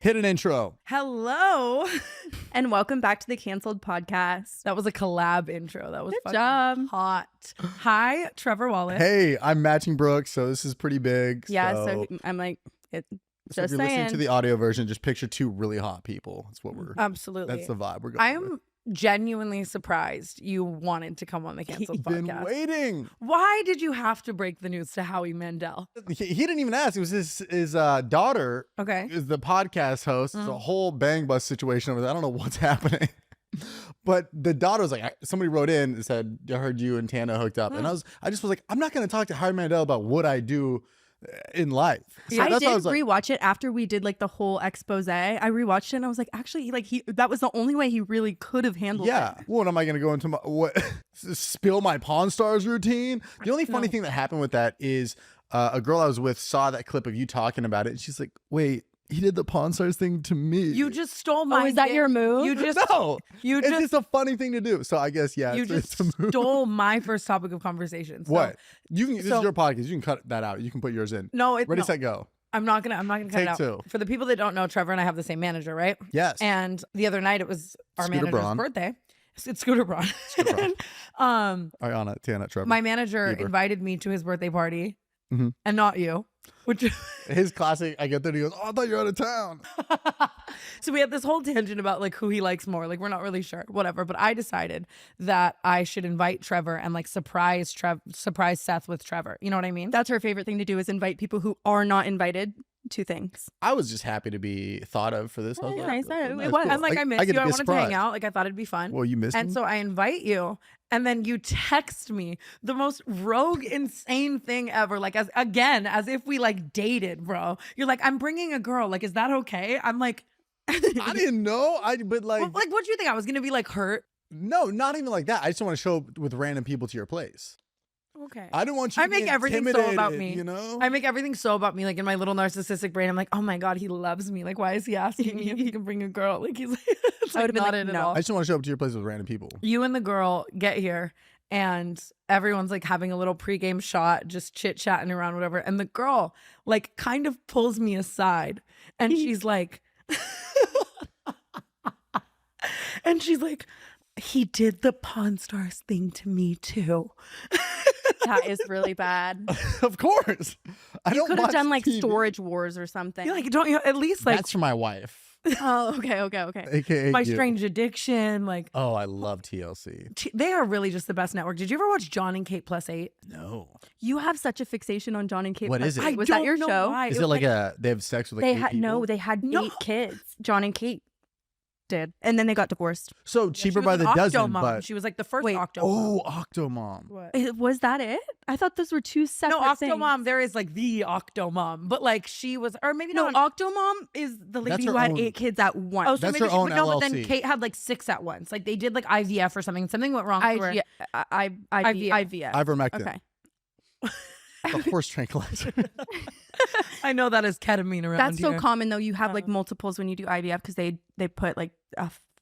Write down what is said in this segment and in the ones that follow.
Hit an intro. Hello. And welcome back to the Canceled Podcast. That was a collab intro. That was Good fucking job. hot. Hi, Trevor Wallace. Hey, I'm matching Brooke, so this is pretty big. Yeah, so I'm like, so if just you're listening saying. to the audio version, just picture two really hot people. That's what we're. Absolutely. That's the vibe we're going. I am genuinely surprised you wanted to come on the Canceled Been Podcast. waiting. Why did you have to break the news to Howie Mandel? He didn't even ask. It was his daughter. Okay. Is the podcast host. It's a whole bang bus situation over there. I don't know what's happening. But the daughter was like, somebody wrote in and said, I heard you and Tana hooked up. And I just was like, I'm not going to talk to Howie Mandel about what I do in life. So I that's did why I was like, rewatch it after we did like the whole expose. I rewatched it and I was like, actually, like that was the only way he really could have handled it. yeah. What am I going to go into my spill my Pawn Stars routine? The only funny thing that happened with that is a girl I was with saw that clip of you talking about it, and she's like, "Wait, he did the Pawn Stars thing to me." You just stole my. Oh, is that your move? You just no. You just. It's just a funny thing to do. So I guess You it's just a move. stole my first topic of conversation. So, What? You can. This so- is your podcast. You can cut that out. You can put yours in. No, Ready, no. set, go. I'm not gonna cut Take it out. two. For the people that don't know, Trevor and I have the same manager, right? Yes. And the other night it was our Scooter manager's Braun. birthday. It's Scooter Braun. Scooter Braun. um, Ariana, Tana, Trevor. my manager Bieber. invited me to his birthday party, Mhm. and not you. Which His classic. I get there. And he goes, "Oh, I thought you were out of town." so we had this whole tangent about like who he likes more. Like we're not really sure, whatever. But I decided that I should invite Trevor and like surprise Seth with Trevor. You know what I mean? That's her favorite thing to do is invite people who are not invited to things. I was just happy to be thought of for this. I was Yeah, like, nice. "Oh, It that's was. cool." And like I miss get you. to I be a wanted to hang surprise. out. Like I thought it'd be fun. Well, you missed And me. so I invite you, and then you text me the most rogue, insane thing ever. Like as if we like dated, bro. You're like, I'm bringing a girl. Like, is that okay? I'm like, I didn't know. But like, well, like, what do you think? I was gonna be like hurt. no, not even like that. I just want to show up with random people to your place. Okay. I didn't want you. I to make be everything so about intimidated, me. You know. I make everything so about me. Like in my little narcissistic brain, I'm like, oh my god, he loves me. Like, why is he asking me if he can bring a girl? Like he's like, it's I like would've been not like, it at no. all. I just want to show up to your place with random people. You and the girl get here and everyone's like having a little pregame shot, just chit-chatting around, whatever. And the girl like kind of pulls me aside and she's like, he did the Pawn Stars thing to me too. That is really bad. Of course. I You don't could have watch done like TV. Storage Wars or something. You're like, don't you at least like That's for my wife, Oh, okay. aka My you. Strange Addiction, like Oh, I love TLC. they are really just the best network. Did you ever watch John and Kate +8? No. You have such a fixation on John and Kate. What is it? Was that your don't know show? why. Is it like they have sex with like They 8 had people? they had No. 8 kids. John and Kate did, and then they got divorced. So Yeah, cheaper she by was the an dozen, Octomom. but She was like the first Wait, Octomom. oh, Octomom. What? Was that it? I thought those were two separate No, things. Octomom, there is like the Octomom, but like she was, or maybe No, not. Octomom is the That's lady her who had own- 8 kids at once. Oh, so That's maybe her she, own but no, but then LLC. Kate had like 6 at once. Like they did like IVF or something. Something went wrong for her. IVF. Ivermectin. Okay. A horse tranquilizer. I know that is ketamine around That's here. so common though. You have like multiples when you do IVF because they put like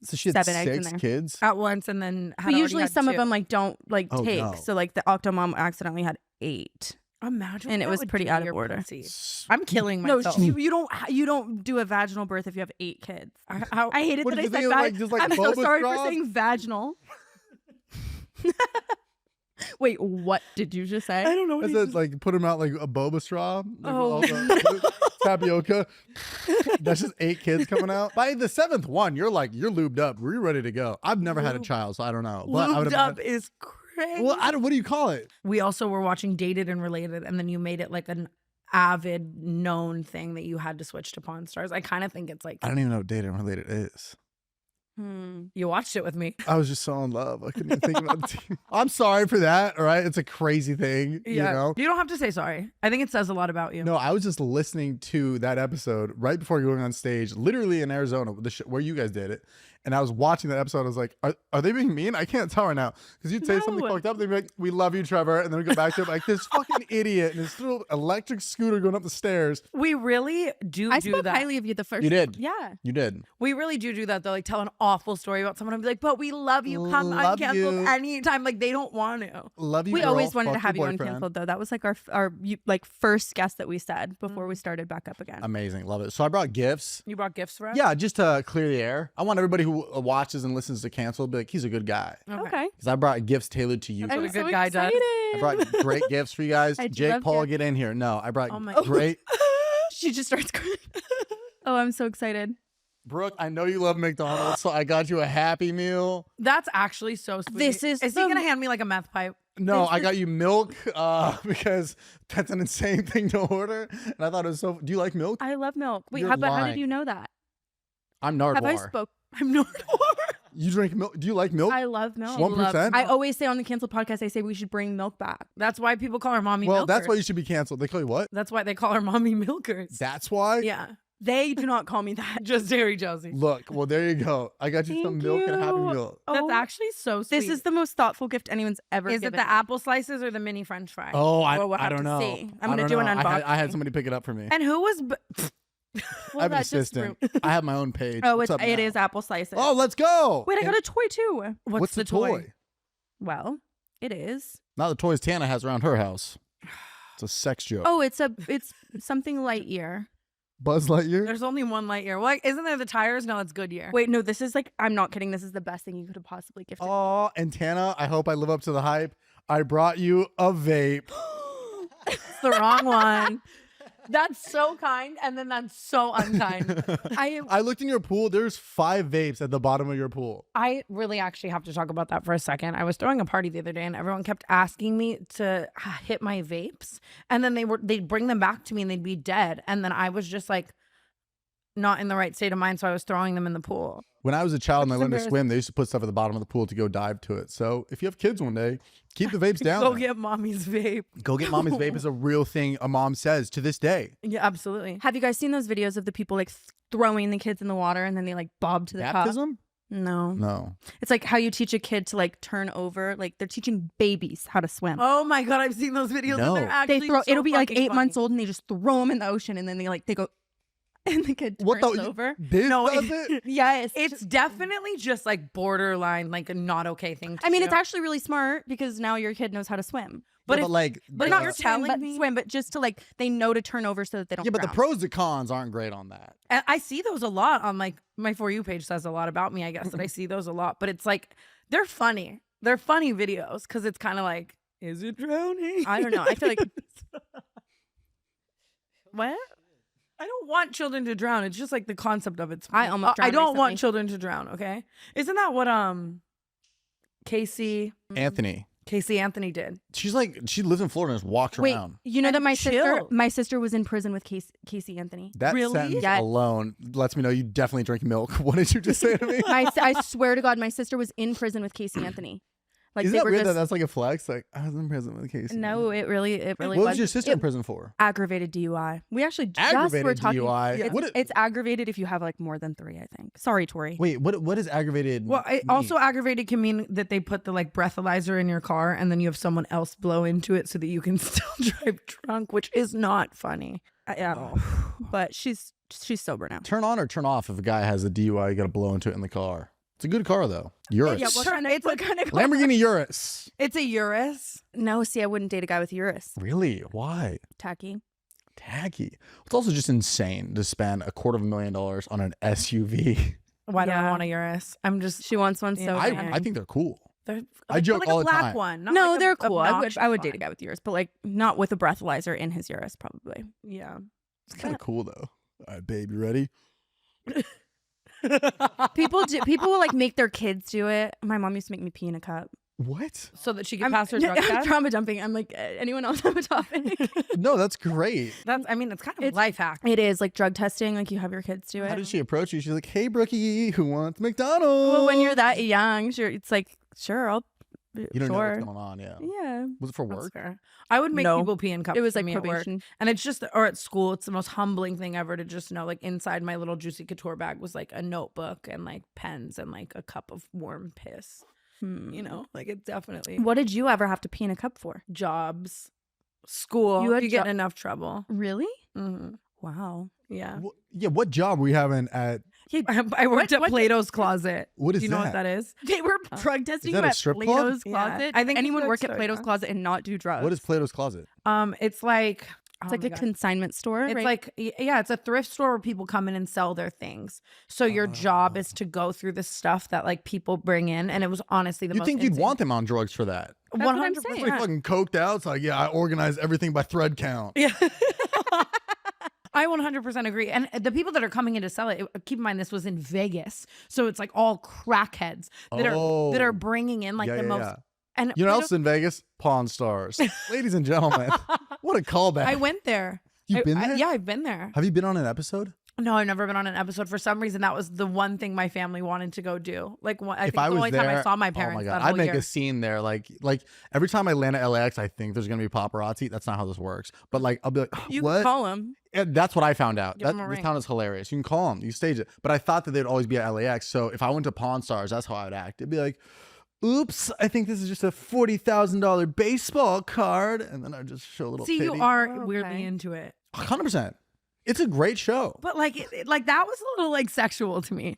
So she had 7 eggs in 6 there. kids. At once and then had But already usually had some of 2. them like don't like Oh, take. no. So like the Octomom accidentally had 8. Imagine and what it that was would pretty do to out of your order. pussy. I'm killing No, myself. you don't do a vaginal birth if you have 8 kids. How- I hated What that did I you said think, that. like, just like I'm so Boba sorry for straws? saying vaginal. Wait, what did you just say? I don't know what I he said just- like put him out like a boba straw. Like, Oh. all the tapioca. That's just 8 kids coming out. By the 7th one, you're lubed up. We're ready to go. I've never had a child, so I don't know. But I would Lubed up is crazy. Well, what do you call it? We also were watching Dated and Related, and then you made it like an avid known thing that you had to switch to Pawn Stars. I kind of think it's like I don't even know what dating related is. you watched it with me. I was just so in love. I couldn't even think about it. I'm sorry for that. All right. It's a crazy thing. You know? You don't have to say sorry. I think it says a lot about you. No, I was just listening to that episode right before going on stage, literally in Arizona, where you guys did it. And I was watching that episode. I was like, are they being mean? I can't tell right now. Because you'd say something fucked up. They'd be like, we love you, Trevor. And then we go back to it like, this fucking idiot and this little electric scooter going up the stairs. We really do I do spoke that. highly of you the first. You did. Yeah. You did. We really do that though, like tell an awful story about someone and be like, but we love you. Come Love uncanceled you. anytime. Like they don't want to. Love you. We girl. always wanted to Fuck have you your boyfriend. uncanceled though. That was like our like first guest that we said before we started back up again. Amazing. Love it. So I brought gifts. You brought gifts for us? Yeah, just to clear the air. I want everybody who watches and listens to Cancel to be like, he's a good guy. Okay. Because I brought gifts tailored to you. That's what a I'm good so guy does. excited. I brought great gifts for you guys. I do Jake love Paul, gifts. get in here. No, I brought Oh my great. She just starts crying. Oh, I'm so excited. Brooke, I know you love McDonald's, so I got you a Happy Meal. That's actually so sweet. This is he the- gonna hand me like a meth pipe? No, I got you milk because that's an insane thing to order. And I thought it was so. Do you like milk? I love milk. Wait, You're how lying. did you know that? I'm Have I Nardwar. spoke? I'm not. You drink milk? Do you like milk? I love milk. 1%? I always say on the canceled podcast, I say we should bring milk back. That's why people call her mommy. Well, milkers. that's why you should be canceled. They call you what? That's why they call her mommy milkers. That's why? Yeah, They do not call me that. just Dairy Josie. Look, well, there you go. I got you some Thank milk and a Happy you. Meal. That's Oh, actually so sweet. this is the most thoughtful gift anyone's ever Is given. it the apple slices or the mini French fry? Oh, Well, we'll I have don't to know. see. I I'm gonna don't do an know. I had unboxing. somebody pick it up for me. And who was? I Well, have an that's just assistant. rude. I have my own page. Oh, What's up it now? is apple slices. Oh, let's go. Wait, I And got a toy too. What's the toy? Well, it is. Not the toys Tana has around her house. It's a sex joke. Oh, it's something Lightyear. Buzz Lightyear? There's only one Lightyear. What? Isn't there the tires? No, it's Goodyear. Wait, no, this is like, I'm not kidding. This is the best thing you could have possibly gifted. Oh, and Tana, I hope I live up to the hype. I brought you a vape. It's the wrong one. That's so kind, and then that's so unkind. I looked in your pool. There's 5 vapes at the bottom of your pool. I really actually have to talk about that for a second. I was throwing a party the other day and everyone kept asking me to hit my vapes, and then they'd bring them back to me and they'd be dead, and then I was just like not in the right state of mind, so I was throwing them in the pool. When I was a child and I That's learned to embarrassing. swim, they used to put stuff at the bottom of the pool to go dive to it. So if you have kids one day, keep the vapes down. Go there. get mommy's vape. Go get mommy's vape is a real thing a mom says to this day. Yeah, absolutely. Have you guys seen those videos of the people like throwing the kids in the water and then they like bob to the top? Baptism? No. No. It's like how you teach a kid to like turn over. Like they're teaching babies how to swim. Oh my god, I've seen those videos. No. And they're actually They throw. so It'll be like fucking 8 months funny. old and they just throw them in the ocean and then they go, and the kid What turns the? over. This No, does it? Yes. It's definitely just like borderline, like a not okay thing to I mean, do. it's actually really smart because now your kid knows how to swim. But Yeah, if- like, but not you're swim, telling but me- swim, but just to like they know to turn over so that they don't. yeah, but the drown. pros and cons aren't great on that. And I see those a lot on like my For You page says a lot about me, I guess, that I see those a lot. But it's like, they're funny. They're funny videos because it's kind of like, is it drowning? I don't know. I feel like what? I don't want children to drown. It's just like the concept of it's funny. I almost I drowned don't want recently. children to drown, okay? Isn't that what Casey Anthony did? She's like, she lives in Florida and just walks Wait, around. you know that my chill. sister was in prison with Casey Anthony. That Really? sentence Yes. alone lets me know you definitely drink milk. What did you just say to me? I swear to God, my sister was in prison with Casey Anthony. Like Isn't they that were weird that just that's like a flex? Like, I was in prison with Casey. no, it really What was. was your sister in It- prison for? aggravated DUI. We actually just Aggravated were talking. DUI? It's, What it- it's aggravated if you have like more than 3, I think. Sorry, Tori. Wait, what is aggravated? Well, it mean? also aggravated can mean that they put the like breathalyzer in your car and then you have someone else blow into it so that you can still drive drunk, which is not funny at all. But she's sober now. turn on or turn off if a guy has a DUI, you got to blow into it in the car. It's a good car though. Urus. Yeah, what kind of Lamborghini Urus. It's a Urus. No, see, I wouldn't date a guy with Urus. Really? Why? Tacky. Tacky. It's also just insane to spend $250,000 on an SUV. Why do I Yeah. want a Urus? I'm just She wants one so Yeah. bad. I think they're cool. they're, I joke like all a the black time. one. Not No, like they're a cool. I obnoxious would date a one. guy with Urus, but like not with a breathalyzer in his Urus, probably. Yeah. It's kind of cool though. All right, babe, you ready? People will like make their kids do it. My mom used to make me pee in a cup. What? So that she can pass her drug I'm test. trauma dumping. I'm like, anyone else have a topic? No, that's great. That's, I mean, it's kind of a It's- life hack. It is like drug testing. Like you have your kids do it. How did she approach you? She's like, "Hey, Brookie, who wants McDonald's?" Well, when you're that young, sure, it's like, sure, I'll. you don't know sure. what's going on. Yeah. Yeah. Was it for That's work? fair. I would make No. people pee in cups. It was for like me at work. probation. And it's just, or at school, it's the most humbling thing ever to just know, like, inside my little Juicy Couture bag was like a notebook and like pens and like a cup of warm piss. You know, like it definitely What did you ever have to pee in a cup for? jobs, school. You You, had get jo- in enough trouble. Really? Hmm Wow. Yeah. Yeah. What job were you having at I worked at Plato's Closet. What is Do you know that? what that is? They were drug testing Is that you a at strip club? Plato's Yeah. Closet. I think anyone it's work at so, Plato's yeah. Closet and not do drugs. What is Plato's Closet? It's like It's like a consignment store. It's right? like, yeah, it's a thrift store where people come in and sell their things. So your job is to go through the stuff that like people bring in, and it was honestly the You most. think you'd insane. want them on drugs for that? That's what I'm 100%. saying. It's like fucking coked out. It's like, yeah, I organize everything by thread count. Yeah. I 100% agree. And the people that are coming in to sell it, keep in mind this was in Vegas, so it's like all crackheads that are bringing in like the most. Yeah. And You know what else in Vegas? Pawn Stars. Ladies and gentlemen, what a callback. I went there. You've been there? Yeah, I've been there. Have you been on an episode? No, I've never been on an episode. For some reason, that was the one thing my family wanted to go do. Like, I think the only time I saw my parents. oh my that god, whole I'd make year. a scene there. Like every time I land at LAX, I think there's gonna be paparazzi. That's not how this works. But like, I'll be like, You what? can call them. And that's what I found out. Give 'em a This ring. town is hilarious. You can call them. You stage it. But I thought that they'd always be at LAX. So if I went to Pawn Stars, that's how I would act. It'd be like, oops, I think this is just a $40,000 baseball card, and then I just show a little. See, pity. you are Okay. weirdly into it. 100%. It's a great show. But like, like that was a little like sexual to me.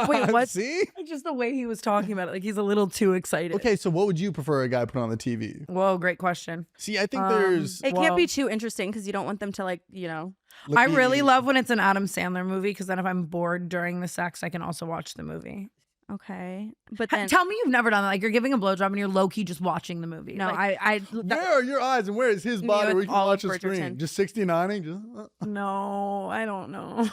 Wait, what? See? Just the way he was talking about it, like he's a little too excited. Okay, so what would you prefer a guy put on the TV? Whoa, great question. See, I think there's. It Well- can't be too interesting because you don't want them to like, you know. Look, I really love when it's an Adam Sandler movie because then if I'm bored during the sex, I can also watch the movie. Okay, but then Tell me you've never done that. Like you're giving a blowjob and you're low key just watching the movie. no, Like, Where are your eyes and where is his body? with Where you can all watch of the screen. Bridgerton. Just 69ing? no, I don't know.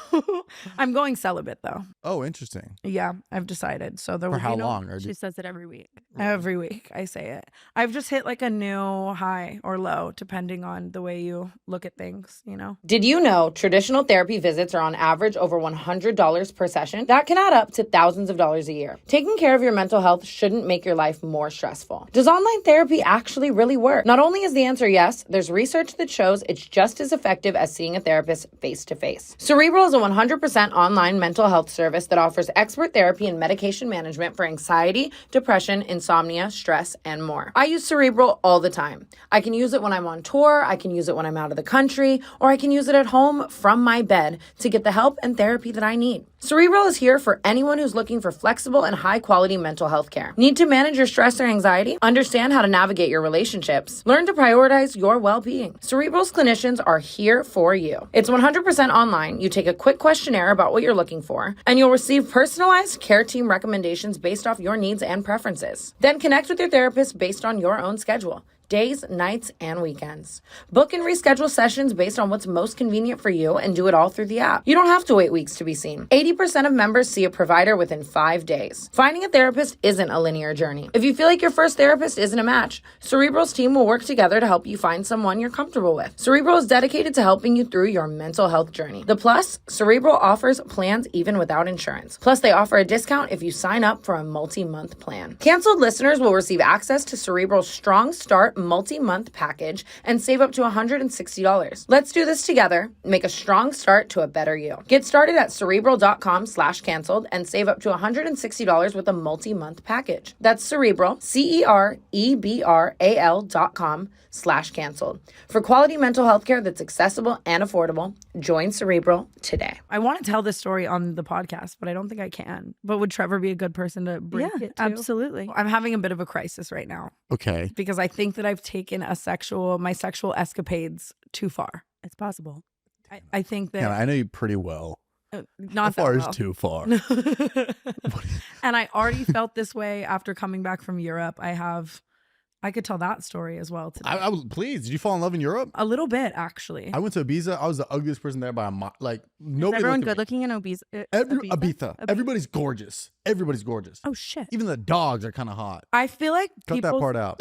I'm going celibate though. Oh, interesting. Yeah, I've decided. So there For will how be no long? Or she says it every week. every week. I say it. I've just hit like a new high or low depending on the way you look at things. You know. Did you know traditional therapy visits are on average over $100 per session? That can add up to thousands of dollars a year. Taking care of your mental health shouldn't make your life more stressful. Does online therapy actually really work? Not only is the answer yes, there's research that shows it's just as effective as seeing a therapist face to face. Cerebral is a 100% online mental health service that offers expert therapy and medication management for anxiety, depression, insomnia, stress, and more. I use Cerebral all the time. I can use it when I'm on tour, I can use it when I'm out of the country, or I can use it at home from my bed to get the help and therapy that I need. Cerebral is here for anyone who's looking for flexible and high-quality mental health care. Need to manage your stress or anxiety? Understand how to navigate your relationships? Learn to prioritize your well-being? Cerebral's clinicians are here for you. It's 100% online. You take a quick questionnaire about what you're looking for, and you'll receive personalized care team recommendations based off your needs and preferences. Then connect with your therapist based on your own schedule. Days, nights, and weekends. Book and reschedule sessions based on what's most convenient for you and do it all through the app. You don't have to wait weeks to be seen. 80% of members see a provider within 5 days. Finding a therapist isn't a linear journey. If you feel like your first therapist isn't a match, Cerebral's team will work together to help you find someone you're comfortable with. Cerebral is dedicated to helping you through your mental health journey. The plus, Cerebral offers plans even without insurance. Plus, they offer a discount if you sign up for a multi-month plan. Canceled listeners will receive access to Cerebral's Strong Start multi-month package and save up to $160. Let's do this together. Make a strong start to a better you. Get started at Cerebral.com/canceled and save up to $160 with a multi-month package. That's Cerebral, CEREBRAL.com/canceled. For quality mental health care that's accessible and affordable, join Cerebral today. I want to tell this story on the podcast, but I don't think I can. But would Trevor be a good person to bring Yeah, it to? absolutely. I'm having a bit of a crisis right now Okay. because I think that I've taken my sexual escapades too far. It's possible. I think that Yeah, I know you pretty well. not How far that is well. too far? And I already felt this way after coming back from Europe. I could tell that story as well today. I was pleased. Did you fall in love in Europe? A little bit, actually. I went to Ibiza. I was the ugliest person there by a mile. Like Is nobody. everyone looked at good looking in obese? Ibiza. Everybody's gorgeous. Everybody's gorgeous. Oh shit. Even the dogs are kind of hot. I feel like Cut that people. part out.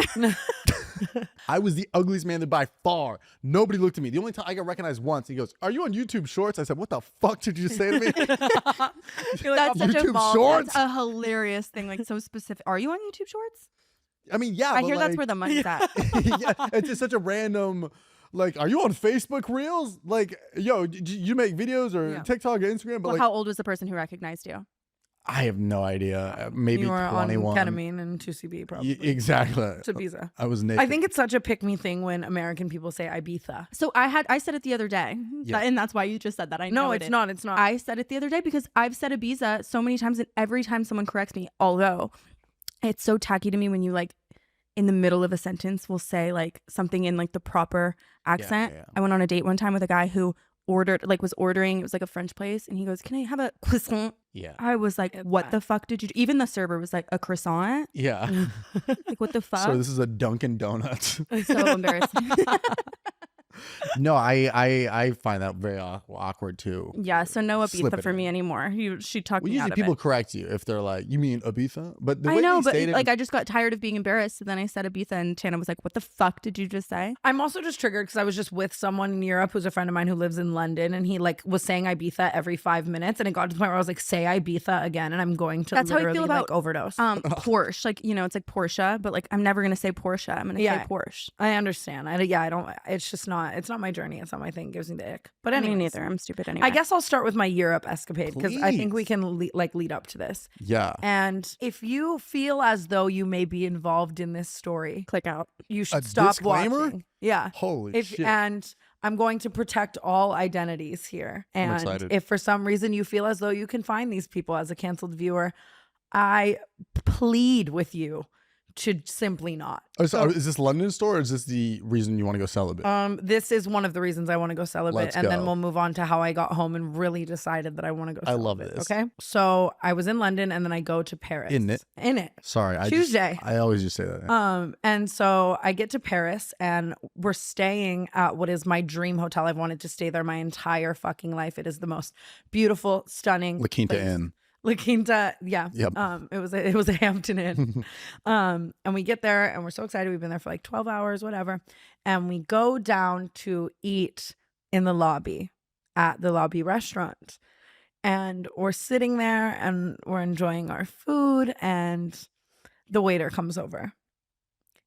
I was the ugliest man there by far. Nobody looked at me. The only time I got recognized once, he goes, "Are you on YouTube Shorts?" I said, "What the fuck did you just say to me?" That's such a YouTube ball. Shorts? That's a hilarious thing. Like so specific. Are you on YouTube Shorts? I mean, yeah. I but hear that's like- where the money's at. yeah, it's just such a random. Like, are you on Facebook Reels? Like, yo, you make videos or Yeah. TikTok or Instagram? But Well, like, how old was the person who recognized you? I have no idea. Maybe you were 21. on ketamine and 2CB probably. Exactly. To Ibiza. I was naked. I think it's such a pick me thing when American people say Ibiza. So I said it the other day, and that's why you just said that. I know No, it's not. It's not. I said it the other day because I've said Ibiza so many times, and every time someone corrects me, although it's so tacky to me when you like in the middle of a sentence will say like something in like the proper accent. Yeah. I went on a date one time with a guy who was ordering, it was like a French place, and he goes, "Can I have a croissant?" Yeah. I was like, what the fuck did you do? Even the server was like, "A croissant?" Yeah. Like, what the fuck? So this is a Dunkin' Donuts. So embarrassing. No, I find that very awkward too. Yeah, so no Slip Ibiza it for me in. anymore. She talked Well, me out usually of people it. correct you if they're like, "You mean Ibiza?" But the way I know, they but say it, like I just got tired of being embarrassed, and then I said Ibiza, and Tana was like, "What the fuck did you just say?" I'm also just triggered because I was just with someone in Europe who's a friend of mine who lives in London, and he like was saying Ibiza every 5 minutes, and it got to the point where I was like, "Say Ibiza again," and I'm going to That's how I feel literally about, like overdose. Porsche, like it's like Porsche, but like I'm never gonna say Porsche. I'm gonna say Porsche. I understand. I don't. It's just not. It's not my journey. It's not my thing. It gives me the ick. But Me anyway, neither. I'm stupid anyway. I guess I'll start with my Europe escapade because I think we Please. can lead up to this. yeah. And if you feel as though you may be involved in this story, click out. you should A stop disclaimer? watching. Yeah. Holy shit. And I'm going to protect all identities here. I'm And excited. if for some reason you feel as though you can find these people as a canceled viewer, I plead with you to simply not. Oh, so is this London store or is this the reason you want to go celibate? This is one of the reasons I want to go celibate. Let's and then go. we'll move on to how I got home and really decided that I want to go I celibate. love this. Okay. So I was in London and then I go to Paris. In it? Sorry. Tuesday. I always just say that. Yeah. And so I get to Paris and we're staying at what is my dream hotel. I've wanted to stay there my entire fucking life. It is the most beautiful, stunning La Quinta place. Inn. La Quinta, yeah. Yep. It was a Hampton Inn. And we get there and we're so excited. We've been there for like 12 hours, whatever. And we go down to eat in the lobby at the lobby restaurant. And we're sitting there and we're enjoying our food and the waiter comes over.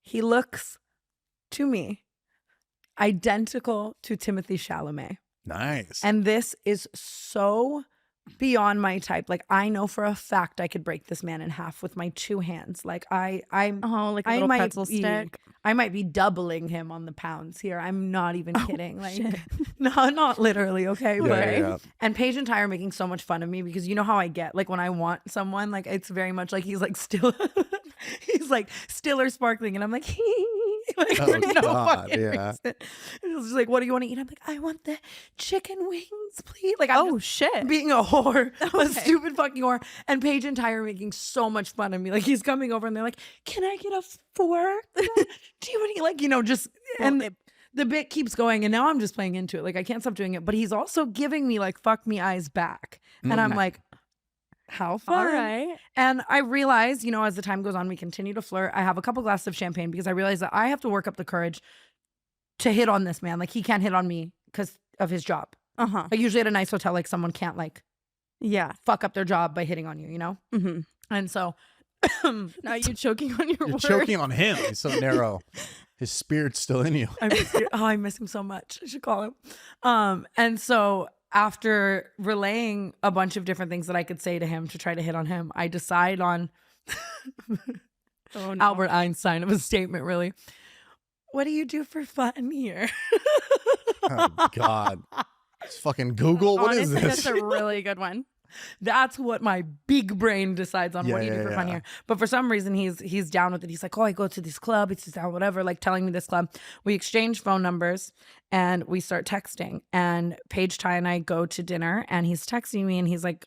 He looks to me identical to Timothée Chalamet. Nice. And this is so beyond my type. Like I know for a fact I could break this man in half with my two hands. Like I'm like a I little might pretzel be, stick. I might be doubling him on the pounds here. I'm not even kidding. Like no, not literally, okay? Yeah, But yeah. and Paige and Ty are making so much fun of me because you know how I get. Like when I want someone, like it's very much like he's like still he's like still or sparkling and I'm like like, Oh, for no God, fucking yeah. reason. It was just like, what do you want to eat? I'm like, I want the chicken wings, please. Like, I'm just Shit. being a whore, a Okay. stupid fucking whore. And Paige and Ty are making so much fun of me. Like, he's coming over and they're like, can I get a fork? Do you want to eat? Like, just, and the bit keeps going. And now I'm just playing into it. Like, I can't stop doing it. But he's also giving me like, fuck me eyes back. And I'm like, how fun. All right. And I realize, as the time goes on, we continue to flirt. I have a couple glasses of champagne because I realize that I have to work up the courage to hit on this man. Like he can't hit on me because of his job. Uh-huh. Like usually at a nice hotel, like someone can't like Yeah. fuck up their job by hitting on you, Mm-hmm. And so Now you're choking on your You're words. choking on him. He's so narrow. His spirit's still in you. I miss him so much. I should call him. And so after relaying a bunch of different things that I could say to him to try to hit on him, I decide on Oh, no. Albert Einstein of a statement, really. What do you do for fun here? Oh, God. It's fucking Google. What is Honestly, this? that's a really good one. That's what my big brain decides on. Yeah, What do you do yeah, for fun yeah. here? But for some reason, he's down with it. He's like, oh, I go to this club. It's just whatever, like telling me this club. We exchange phone numbers and we start texting. And Paige, Ty, and I go to dinner and he's texting me and he's like,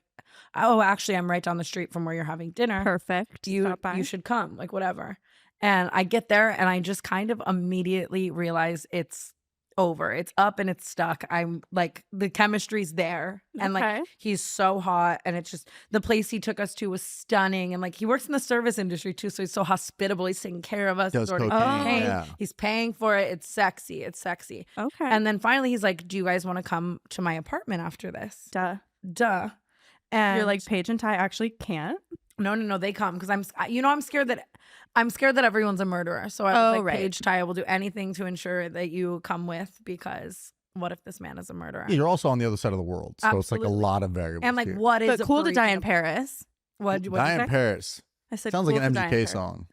oh, actually, I'm right down the street from where you're having dinner. Perfect. You Stop by. should come, like whatever. And I get there and I just kind of immediately realize it's over. It's up and it's stuck. I'm like, the chemistry's there. And like, Okay. he's so hot. And it's just, the place he took us to was stunning. And like, he works in the service industry too. So he's so hospitable. He's taking care of us. Does He's already cocaine, paying. yeah. He's paying for it. It's sexy. It's sexy. Okay. And then finally he's like, do you guys want to come to my apartment after this? Duh. Duh. And You're like, Paige and Ty actually can't. no, they come because I'm scared that everyone's a murderer. So I was Oh, like, right. Paige, Ty, I will do anything to ensure that you come with because what if this man is a murderer? Yeah, you're also on the other side of the world. So it's like a Absolutely. lot of variables. And like, here. what is But cool to die in Parisian? Paris. What'd you Die in say? Paris. I said Sounds cool like an to die in MGK Paris. song.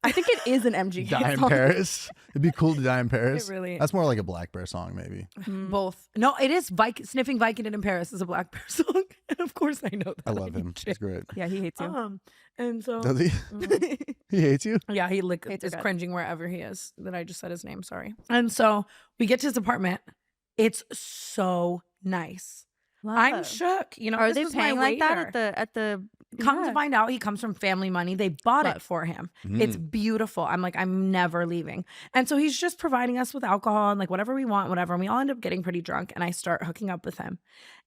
I think it is an MGK Die in song. Paris. It'd be cool to die in Paris. It really- That's more like a Black Bear song, maybe. Both. No, it is Sniffing Vicodin in Paris is a Black Bear song. And of course I know that. I love him. He's great. Yeah, he hates you. And so Does he? He hates you? yeah, he Hates is your guts. cringing wherever he is. That I just said his name, sorry. And so we get to his apartment. It's so nice. I'm Love. shook. You know, Are this they was my paying like that waiter. at the? Come Yeah. to find out, he comes from family money. They bought it Love. for him. It's beautiful. I'm like, I'm never leaving. And so he's just providing us with alcohol and like whatever we want, whatever. And we all end up getting pretty drunk. And I start hooking up with him.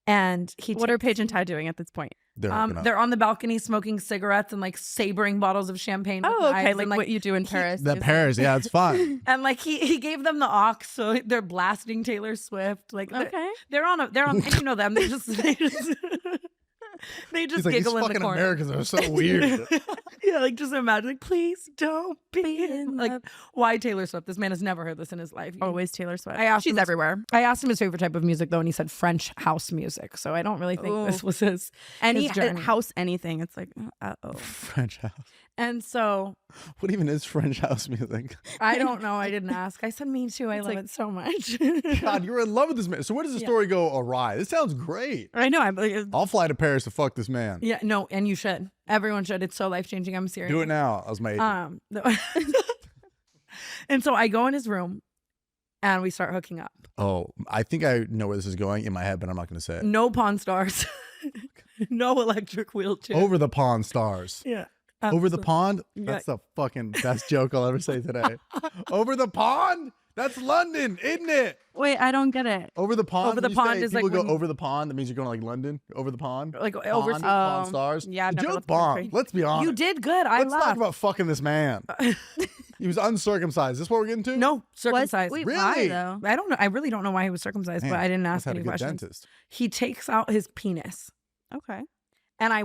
And What are Paige and Ty doing at this point? They're hooking up. they're on the balcony smoking cigarettes and like sabering bottles of champagne. with Oh, okay, knives like and, what you do in Paris. The is- Paris, yeah, it's fun. And like he gave them the aux, so they're blasting Taylor Swift. Like Okay. they're on and you know them. They just they just He's like, these giggle in the fucking corner. Americans are so weird. Yeah, like just imagine, like, please don't be in like love. why Taylor Swift? This man has never heard this in his life. Always Taylor Swift. I asked She's him- everywhere. I asked him his favorite type of music though, and he said French house music. So I don't really think this was his Any journey. house, anything. It's like, oh. French house. And so What even is French house music? I don't know. I didn't ask. I said me too. I love it so much. God, you're in love with this man. So where does the story go awry? This sounds great. I know. I'm like, I'll fly to Paris to fuck this man. Yeah, no, and you should. Everyone should. It's so life changing. I'm serious. Do it now. I was my agent. And so I go in his room and we start hooking up. Oh, I think I know where this is going in my head, but I'm not going to say it. No Pawn Stars. No electric wheelchair. Over the pond stars. Yeah. Over the absolutely. pond? Yeah. That's the fucking best joke I'll ever say today. Over the pond? That's London, isn't it? wait, I don't get it. Over the pond? Over the when you pond say is like people go when- over the pond. That means you're going to like London. Over the pond. Like over. Pond, Pawn Stars. yeah, I've The never joke looked at the bomb. tree. Let's be honest. You did good. I Let's talk laughed. about fucking this man. He was uncircumcised. Is this what we're getting to? No, circumcised. Wait, Really? why though? I don't know. I really don't know why he was circumcised, Man, but I didn't must ask have had any a good questions. dentist. He takes out his penis. Okay. And I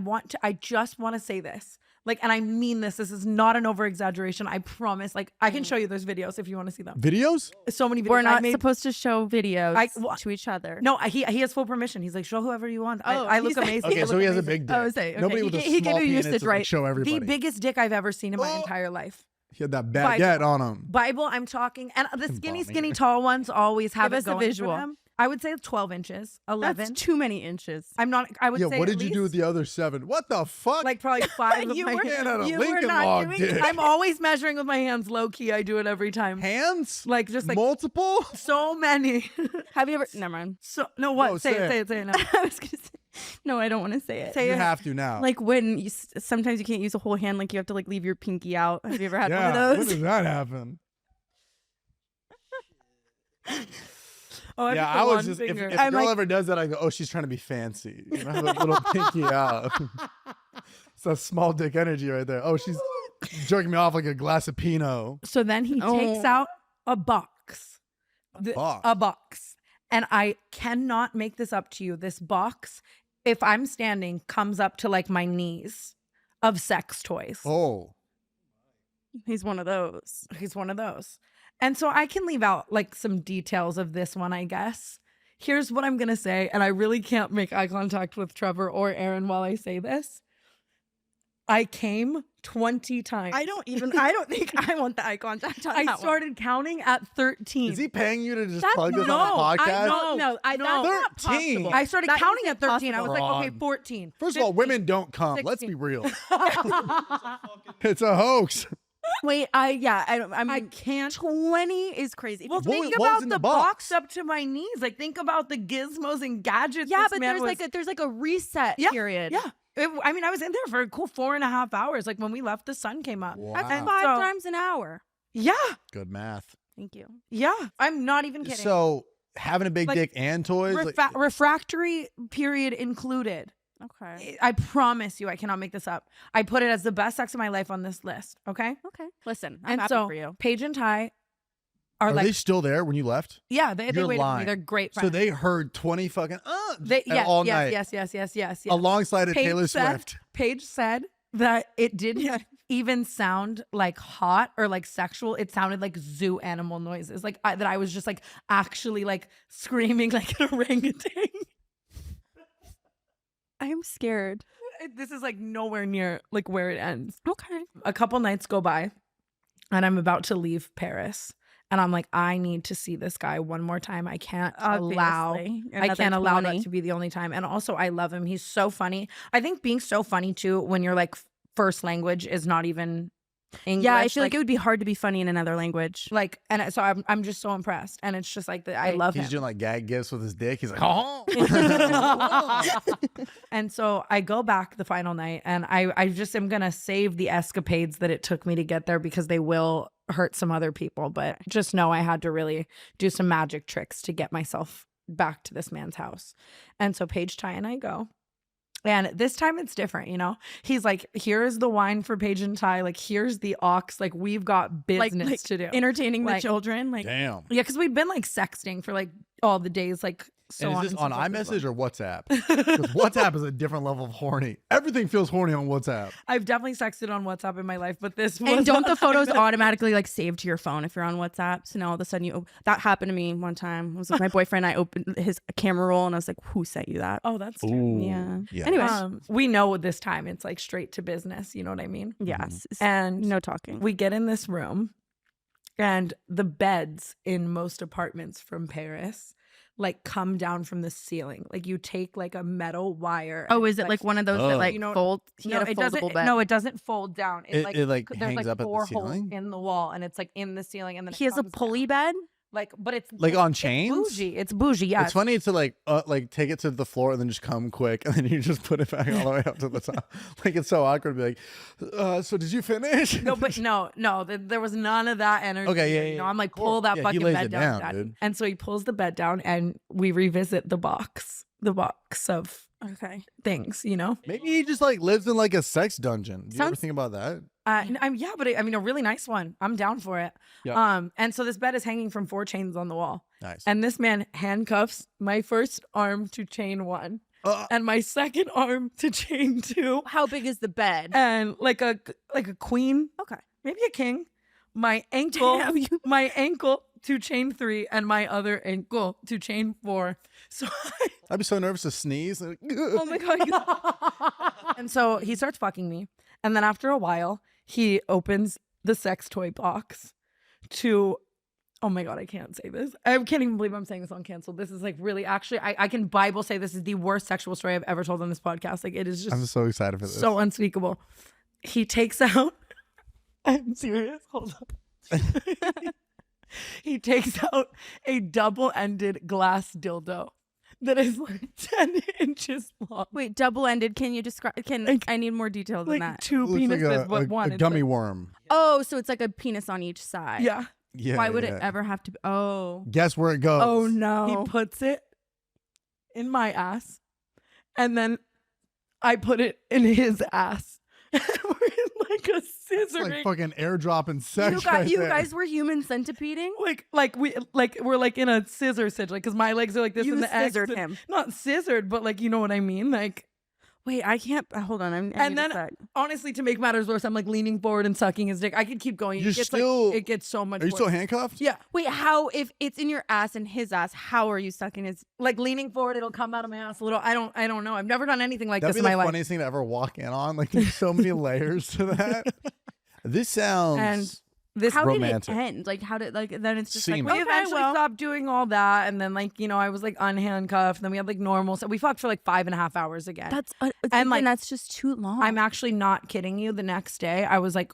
just want to say this. Like, and I mean this. This is not an over exaggeration. I promise. Like, I can show you those videos if you want to see them. Videos? So many videos. We're I not made- supposed to show videos well, to each other. No, he has full permission. He's like, show whoever you want. I look he's- amazing. Okay, I so look he has a amazing. big dick. I was saying, okay, Nobody with a he gave small you penis usage would, like, right. show everybody. The biggest dick I've ever seen in my Oh. entire life. He had that baguette on him. Bible, I'm talking. And the Balmy. skinny, tall ones always have Give it us a going for visual. them. I would say 12 inches, 11. That's too many inches. I'm not, I would Yeah, say what at did you do with least, the other 7? What the fuck? like probably 5 with You my were- hands. Man had a you were Lincoln not log doing dick. I'm always measuring with my hands low key. I do it every time. Hands? Like just like Multiple? so many. Have you ever? Never mind. So no, what? No, say it. No. I was gonna say. No, I don't want to say it. Say You it. have to now. Like when you sometimes you can't use a whole hand. Like you have to like leave your pinky out. Have you ever had yeah, one of when those? does that happen? Oh, I Yeah, put the I was one just, finger. if a I'm girl like- ever does that, I go, oh, she's trying to be fancy. You know, have a little pinky out. It's a small dick energy right there. Oh, she's jerking me off like a glass of Pinot. So then he takes out a box. box? A box. And I cannot make this up to you. This box, if I'm standing, comes up to like my knees of sex toys. Oh. He's one of those. He's one of those. And so I can leave out like some details of this one, I guess. Here's what I'm going to say. And I really can't make eye contact with Trevor or Aaron while I say this. I came 20 times. I don't think I want the eye contact on I that one. started counting at 13. Is he paying you to just That's plug this no, on the I podcast? know. No, No. that's not 13. possible. I started That counting isn't at 13. I was possible. like, okay, Fraud. 14. First of all, 15. women don't come. Let's be 16. real. It's a hoax. Wait, I mean, I can't. 20 is crazy. Well, What think was about in the the box? box? up to my knees. Like, think about the gizmos and gadgets. yeah, this but man there's like a reset Yeah, period. Yeah. I mean, I was in there for a cool 4.5 hours. Like, when we left, the sun came up. Wow. That's And 5 so- times an hour. Yeah. Good math. Thank you. Yeah. I'm not even kidding. So having a big Like, dick and toys? refractory period included. Okay. I promise you, I cannot make this up. I put it as the best sex of my life on this list. Okay. Okay. Listen, I'm And happy so for you. Paige and Ty are Are like, they still there when you left? yeah, they You're waited for me. lying. They're great So friends. they heard 20 fucking yes, all night yes. alongside of Paige Taylor said- Swift. Paige said that it didn't even sound like hot or like sexual. It sounded like zoo animal noises. Like that I was just like actually like screaming like an orangutan. I'm scared. This is like nowhere near like where it ends. Okay. A couple nights go by and I'm about to leave Paris. And I'm like, I need to see this guy one more time. I can't allow that to be the only time. And also, I love him. He's so funny. I think being so funny too, when your like first language is not even English. Yeah, I feel like it would be hard to be funny in another language. Like, and so I'm just so impressed. And it's just like I love him. He's doing like gag gifts with his dick. He's like, oh. And so I go back the final night, and I just am gonna save the escapades that it took me to get there because they will hurt some other people. But just know I had to really do some magic tricks to get myself back to this man's house. And so Paige, Ty, and I go. And this time it's different, you know? He's like, here's the wine for Paige and Ty. Like, here's the aux. Like, we've got business to do. Entertaining the children. Like, damn. Yeah, because we'd been like sexting for like all the days, like so and on. Is this on iMessage or WhatsApp? Because WhatsApp is a different level of horny. Everything feels horny on WhatsApp. I've definitely sexted on WhatsApp in my life, but this was and don't the photos automatically like save to your phone if you're on WhatsApp? So now all of a sudden that happened to me one time. I was with my boyfriend. I opened his camera roll and I was like, "Who sent you that?" Oh, that's true. Yeah. Anyways, we know this time it's like straight to business. You know what I mean? Yes. And no talking. We get in this room, and the beds in most apartments from Paris like come down from the ceiling. Like you take like a metal wire. Oh, is it like one of those that like fold? No, it doesn't. Bed. No, it doesn't fold down. It like there's hangs like up at 4 the ceiling holes in the wall, and it's like in the ceiling, and then he has a pulley bed. Like, but it's like on chains. Bougie. It's bougie. Yeah. It's funny to like take it to the floor and then just come quick, and then you just put it back all the way up to the top. Like it's so awkward to be like, so did you finish? No, but no, there was none of that energy. Okay, yeah. You know, I'm like, pull that fucking bed down, Daddy. Dude. And so he pulls the bed down, and we revisit the box of things. You know, maybe he just like lives in like a sex dungeon. Do you ever think about that? I mean, a really nice one. I'm down for it. Yep. And so this bed is hanging from 4 chains on the wall. Nice. And this man handcuffs my first arm to chain 1. And my second arm to chain 2. How big is the bed? And like a queen. Okay. Maybe a king. My ankle to chain 3, and my other ankle to chain 4. So I'd be so nervous to sneeze. oh my God. And so he starts fucking me. And then after a while, he opens the sex toy box to, oh my God, I can't say this. I can't even believe I'm saying this on Cancel. This is like really, actually, I can Bible say this is the worst sexual story I've ever told on this podcast. Like it is just I'm so excited for this. So unspeakable. He takes out, I'm serious, hold on. He takes out a double-ended glass dildo that is like 10 inches long. Wait, double-ended. Can you describe? I need more detail than that. 2 penises, but one. A gummy worm. Oh, so it's like a penis on each side. Yeah. Yeah. Why would it ever have to be? Oh. Guess where it goes? Oh no. He puts it in my ass, and then I put it in his ass. We're in like a scissoring. It's like fucking airdropping sex. You guys were human centipeding? We're like in a scissor situation, like because my legs are like this. You and the scissored X, him. Not scissored, but like you know what I mean, like. Wait, I can't. Hold on. And then, honestly, to make matters worse, I'm like leaning forward and sucking his dick. I could keep going. It gets so much. Are you worse. still handcuffed? Yeah. Wait, how? If it's in your ass and his ass, how are you sucking his? Like leaning forward, it'll come out of my ass a little. I don't know. I've never done anything like That'd this be in my the life. funniest thing to ever walk in on. Like there's so many layers to that. This sounds. How romantic. Did it end? Like how did then it's just Semen. like we eventually stopped doing all that, and then like I was like unhandcuffed. And then we had like normal. So we fucked for like 5.5 hours again. That's and like that's just too long. I'm actually not kidding you. The next day, I was like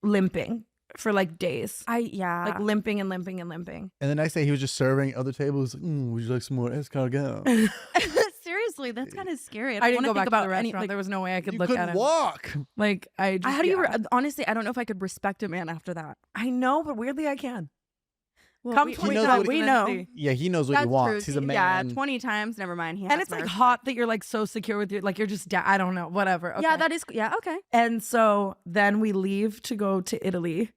limping for like days. Like limping and limping and limping. And the next day, he was just serving other tables. Would you like some more escargot? Seriously, that's kind of scary. I didn't go back to the any, restaurant. like, there was no way I could You look at couldn't him. walk. Like I just. How do you? Honestly, I don't know if I could respect a man after that. I know, but weirdly I can. Well, Come we 20 knows times, what we and know. then see. Yeah, he knows what That's he wants. true. He's a man. Yeah, 20 times. Never mind. And it's like hot that you're like so secure with your like you're just I don't know, whatever. Okay. Yeah, that is. Yeah, okay. And so then we leave to go to Italy,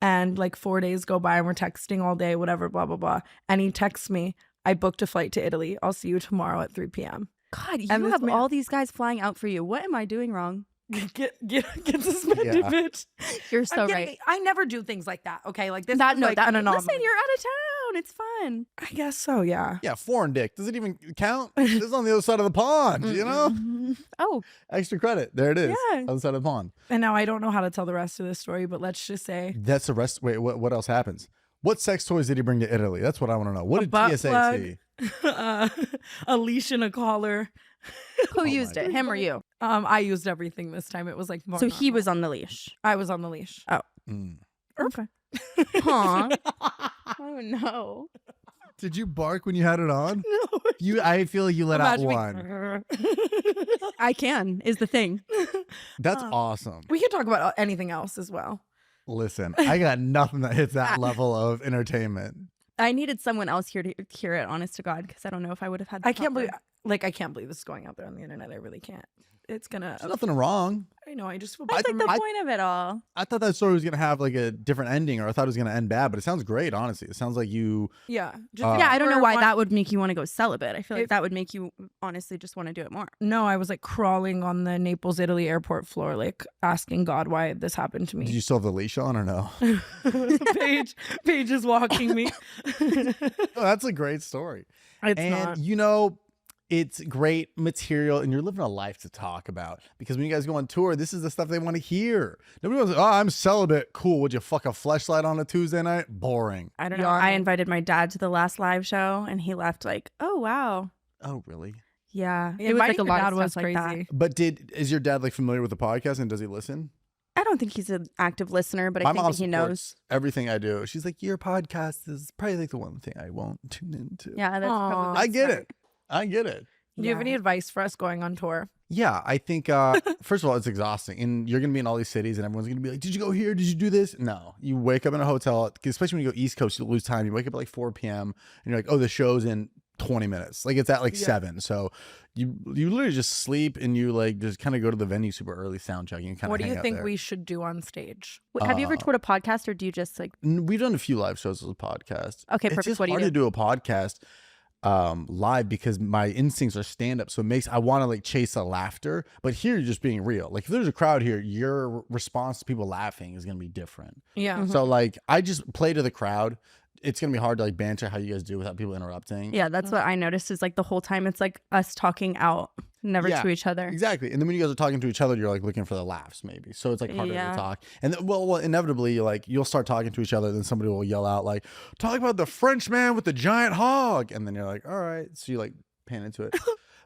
and like 4 days go by and we're texting all day, whatever, blah blah blah. And he texts me, "I booked a flight to Italy. I'll see you tomorrow at 3 p.m." God, you And this have man- all these guys flying out for you. What am I doing wrong? Get suspended, bitch. You're so I'm right. kidding. I never do things like that. Okay, like this. That is no, like that an anomaly. listen, you're out of town. It's fun. I guess so, yeah. Yeah, foreign dick. Does it even count? This is on the other side of the pond, you know? Oh, Extra credit. There it is. Yeah. On the side of the pond. And now I don't know how to tell the rest of this story, but let's just say That's the rest. Wait, what else happens? What sex toys did he bring to Italy? That's what I want to know. What A did butt TSA plug. see? a leash and a collar. who used it? Him or you? I used everything this time. It was like more So he normal. was on the leash. I was on the leash. Mm. Okay. Huh. Oh no. Did you bark when you had it on? No. I feel like you let out Imagine me- one. I can is the thing. That's awesome. We could talk about anything else as well. Listen, I got nothing that hits that level of entertainment. I needed someone else here to hear it, honest to God, because I don't know if I would have had. I can't believe I can't believe this is going out there on the internet. I really can't. It's gonna. There's nothing wrong. I know. I just feel That's bad. like the point of it all. I thought that story was gonna have like a different ending, or I thought it was gonna end bad. But it sounds great, honestly. It sounds like you. Yeah. Yeah, I don't know for why one- that would make you want to go celibate. I feel like If- that would make you honestly just want to do it more. No, I was like crawling on the Naples, Italy airport floor, like asking God why this happened to Did me. you still have the leash on or no? Paige is walking me. Oh, that's a great story. It's And not. you know, it's great material, and you're living a life to talk about. Because when you guys go on tour, this is the stuff they want to hear. Nobody wants, oh, I'm celibate. Cool. Would you fuck a fleshlight on a Tuesday night? Boring. I don't know. Yarn. I invited my dad to the last live show, and he left like, "Oh wow, Oh, really? yeah." It was like a Inviting your lot dad of was stuff like that. crazy. But is your dad like familiar with the podcast, and does he listen? I don't think he's an active listener, but I My think mom that he knows. supports everything I do. She's like, your podcast is probably like the one thing I won't tune into. Yeah, that's Aw. probably. I get smart. it. I get it. Do you have any advice for us going on tour? Yeah, I think first of all, it's exhausting, and you're gonna be in all these cities, and everyone's gonna be like, "Did you go here? Did you do this?" No, you wake up in a hotel, especially when you go East Coast, you lose time. You wake up at like 4 p.m. and you're like, "Oh, the show's in 20 minutes." Like it's at like 7, so you literally just sleep and you like just kind of go to the venue super early, sound checking. And kind What of do you think we should do on stage? Have you ever toured a podcast, or do you just like? We've done a few live shows as a podcast. Okay, It's perfect. just What do you hard do? to do a podcast live because my instincts are stand up, so it makes I want to like chase the laughter, but here you're just being real. Like if there's a crowd here, your response to people laughing is gonna be different. Yeah. Mhm. So like I just play to the crowd. It's gonna be hard to like banter how you guys do without people interrupting. Yeah, that's what I noticed. Is like the whole time it's like us talking out, never Yeah, to each other. Exactly. And then when you guys are talking to each other, you're like looking for the laughs maybe. So it's like harder Yeah. to talk. And then, well, inevitably you'll start talking to each other, then somebody will yell out like, "Talk about the French man with the giant hog." And then you're like, "All right." So you like pan into it.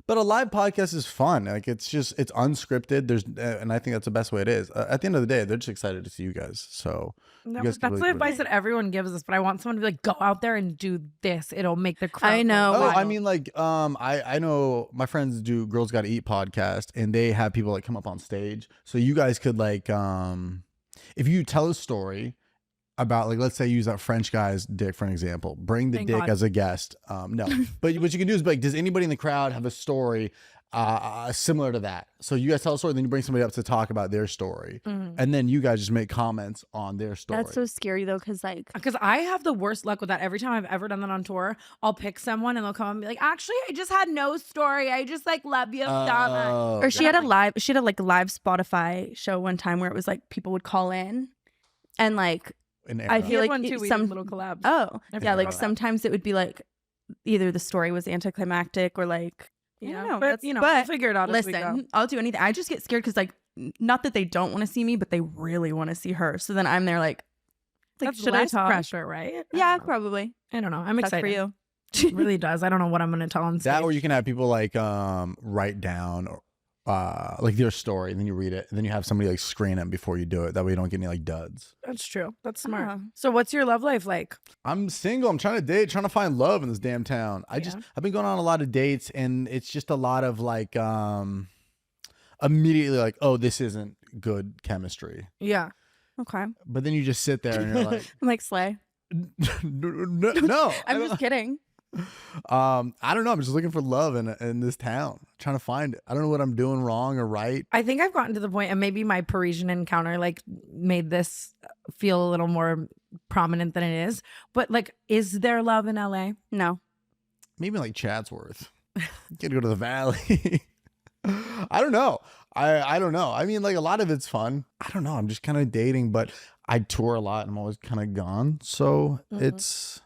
But a live podcast is fun. Like it's unscripted. And I think that's the best way it is. At the end of the day, they're just excited to see you guys. So No, guys can that's really the do it. advice that everyone gives us, but I want someone to be like, go out there and do this. It'll make the crowd. I know. Oh, Wild. I mean, like, I know my friends do Girls Gotta Eat podcast, and they have people like come up on stage. So you guys could like, if you tell a story about like, let's say use that French guy's dick for an example, bring the Thank dick God. as a guest. No, but what you can do is be like, does anybody in the crowd have a story similar to that? So you guys tell a story, then you bring somebody up to talk about their story, and then you guys just make comments on their story. That's so scary though, because like Because I have the worst luck with that. Every time I've ever done that on tour, I'll pick someone and they'll come and be like, actually, I just had no story. I just like love you so much. Oh, or she had a live live Spotify show one time where it was like people would call in and like an I era. feel We had like one too. We some did little collabs. oh I yeah, forgot like about that. sometimes it would be like either the story was anticlimactic or like I Yeah, don't know, but that's- you know, but we'll figure it out as we go. listen, I'll do anything. I just get scared because like not that they don't want to see me, but they really want to see her. So then I'm there like That's should I less talk? pressure, right? I Yeah, don't know. probably. I don't know. I'm That's excited for you. It really does. I don't know what I'm going to tell on stage. That or you can have people like write down like their story, and then you read it, and then you have somebody like screen it before you do it. That way you don't get any like duds. That's true. That's smart. Oh. So what's your love life like? I'm single. I'm trying to date, trying to find love in this damn town. I've been going on a lot of dates, and it's just a lot of like immediately like, oh, this isn't good chemistry. Yeah. Okay. But then you just sit there and you're like, I'm like Slay. no. I'm just kidding. I don't know. I'm just looking for love in this town, trying to find it. I don't know what I'm doing wrong or right. I think I've gotten to the point, and maybe my Parisian encounter like made this feel a little more prominent than it is. But like, is there love in LA? No. Maybe like Chatsworth. Get to go to the valley. I don't know. I don't know. I mean, like a lot of it's fun. I don't know. I'm just kind of dating, but I tour a lot and I'm always kind of gone. So it's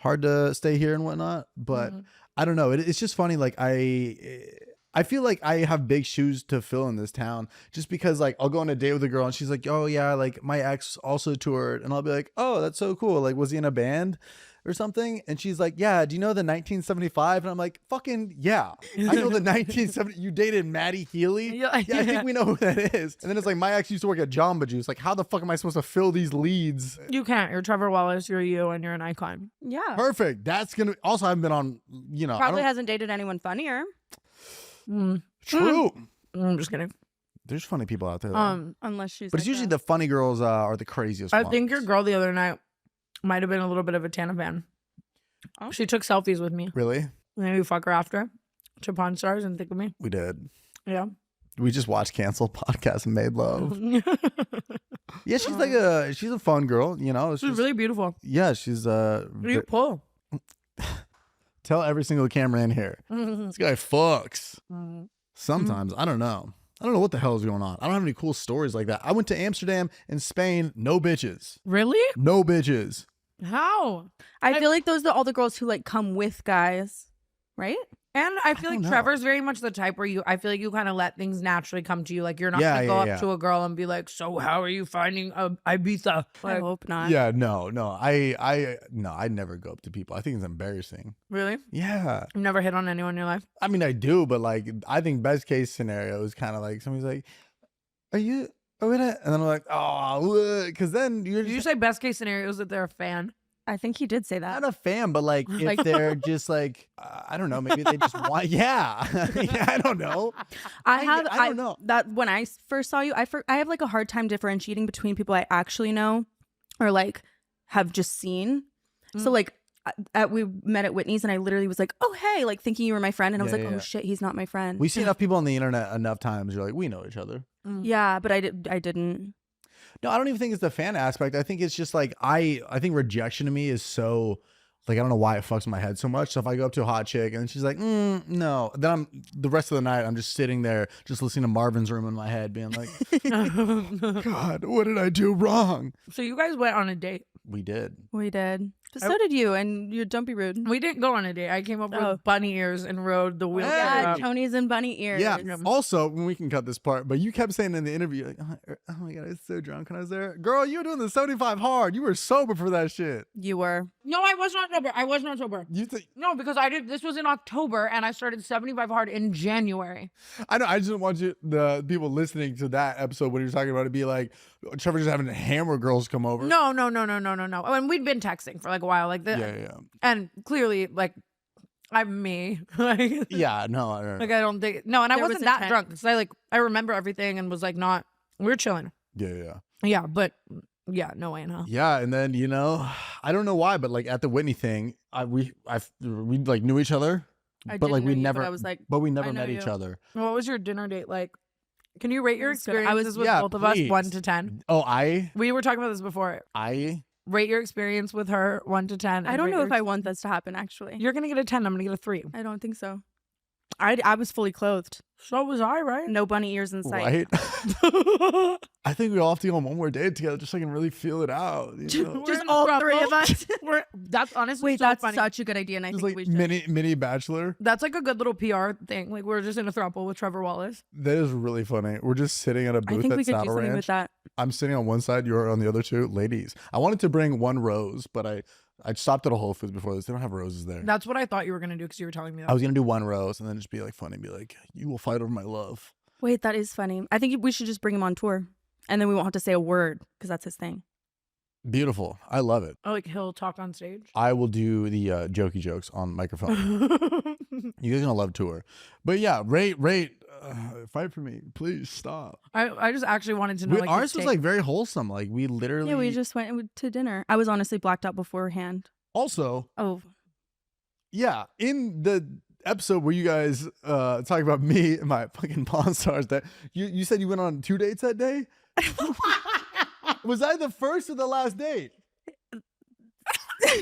hard to stay here and whatnot. But I don't know. It's just funny. Like I feel like I have big shoes to fill in this town, just because like I'll go on a date with a girl and she's like, oh yeah, like my ex also toured, and I'll be like, oh, that's so cool. Like, was he in a band or something? And she's like, yeah, do you know the 1975? And I'm like, fucking yeah, I know the 1970. You dated Maddie Healy? Yeah, I think we know who that is. And then it's like, my ex used to work at Jamba Juice. Like, how the fuck am I supposed to fill these leads? You can't. You're Trevor Wallace. You're you, and you're an icon. Yeah. Perfect. That's gonna. Also, I haven't been on. You know, Probably hasn't dated anyone funnier. True. I'm just kidding. There's funny people out there, though. Unless she's. But it's usually the funny girls are the craziest. I ones. think your girl the other night might have been a little bit of a Tana fan. Oh. She took selfies with me. Really? Maybe fuck her after. To Pawn Stars and think of me. We did. Yeah. We just watched Cancel podcast and made love. Yeah, she's like she's a fun girl, you know. She's really beautiful. Yeah, she's You pull. tell every single camera in here. This guy fucks. Sometimes I don't know. I don't know what the hell is going on. I don't have any cool stories like that. I went to Amsterdam and Spain, no bitches. Really? No bitches. How? I feel like those are all the girls who like come with guys, right? And I feel don't like know. Trevor's very much the type where I feel like you kind of let things naturally come to you. Like you're not Yeah, gonna go yeah, up to a girl and be like, so how are you finding Ibiza? I Like, hope not. Yeah, no. I'd never go up to people. I think it's embarrassing. really? Yeah. You've never hit on anyone in your life? I mean, I do, but like, I think best case scenario is kind of like somebody's like, "Are you?" And then I'm like, "Oh," because then you're Did you just say best case scenario is that they're a fan? I think he did say that. not a fan, but like if they're just like, I don't know, maybe they just want, yeah, yeah, I don't know. I don't know. That when I first saw you, I have like a hard time differentiating between people I actually know or like have just seen. So like we met at Whitney's and I literally was like, oh hey, like thinking you were my friend, and I was like, oh shit, he's not my friend. We see enough people on the internet enough times. You're like, we know each other. Yeah, but I didn't. No, I don't even think it's the fan aspect. I think it's just like I think rejection to me is so like I don't know why it fucks with my head so much. So if I go up to a hot chick and she's like, no, then I'm the rest of the night I'm just sitting there just listening to Marvin's Room in my head, being like, God, what did I do wrong? So you guys went on a date. We did. We did. But so did you, and you don't be rude. We didn't go on a date. I came up with bunny ears and rode the wheelchair. Yeah, up. Tony's and bunny ears. Yeah. Also, we can cut this part, but you kept saying in the interview, like, oh my God, I was so drunk when I was there. Girl, you were doing the 75 hard. You were sober for that shit. You were. No, I was not sober. I was not sober. You think? No, because I did. This was in October, and I started 75 hard in January. I know. I just want you, the people listening to that episode when you're talking about it, be like, Trevor just having hammer girls come over. No. And we'd been texting for like a while, like Yeah. and clearly, like I'm me. Like, Yeah. No. I don't know. like I don't think no, and I There was wasn't that intent. drunk because I remember everything and was like not. We were chilling. Yeah. Yeah, but yeah, no way in hell. Yeah, and then I don't know why, but like at the Whitney thing, we like knew each other, I but didn't like know we you, never, but I was like, but we I never know met you. each other. What was your dinner date like? Can you rate your It was good. I experiences was- with both of us please. 1 to 10? Oh, We were talking about this before. Rate your experience with her 1 to 10. I and don't rate know your if I want this to happen, actually. You're gonna get a 10. I'm gonna get a 3. I don't think so. I was fully clothed. So was I, right? No bunny ears in sight. right. I think we all have to go on one more date together, just so I can really feel it out. You know? Just all three of us. That's honestly Wait, so that's funny. such a good idea, and I Just think like we should. mini bachelor. That's like a good little PR thing. Like we're just in a throuple with Trevor Wallace. That is really funny. We're just sitting at a I booth think we at could do Saddle something Ranch. with that. I'm sitting on one side, you're on the other two. Ladies, I wanted to bring one rose, but I stopped at a Whole Foods before this. They don't have roses there. That's what I thought you were gonna do because you were telling me that. I was gonna do one rose and then just be like funny, be like, "You will fight over my love." Wait, that is funny. I think we should just bring him on tour, and then we won't have to say a word because that's his thing. Beautiful. I love it. Oh, like he'll talk on stage. I will do the jokey jokes on microphone. You guys are gonna love tour, but yeah, rate. Fight for me, please stop. I just actually wanted to know. Like, Ours his was take. like very wholesome. Like we literally. Yeah, we just went to dinner. I was honestly blacked out beforehand. Also, Oh, yeah, in the episode where you guys talk about me and my fucking Pawn Stars, that you said you went on 2 dates that day. Was I the first or the last date?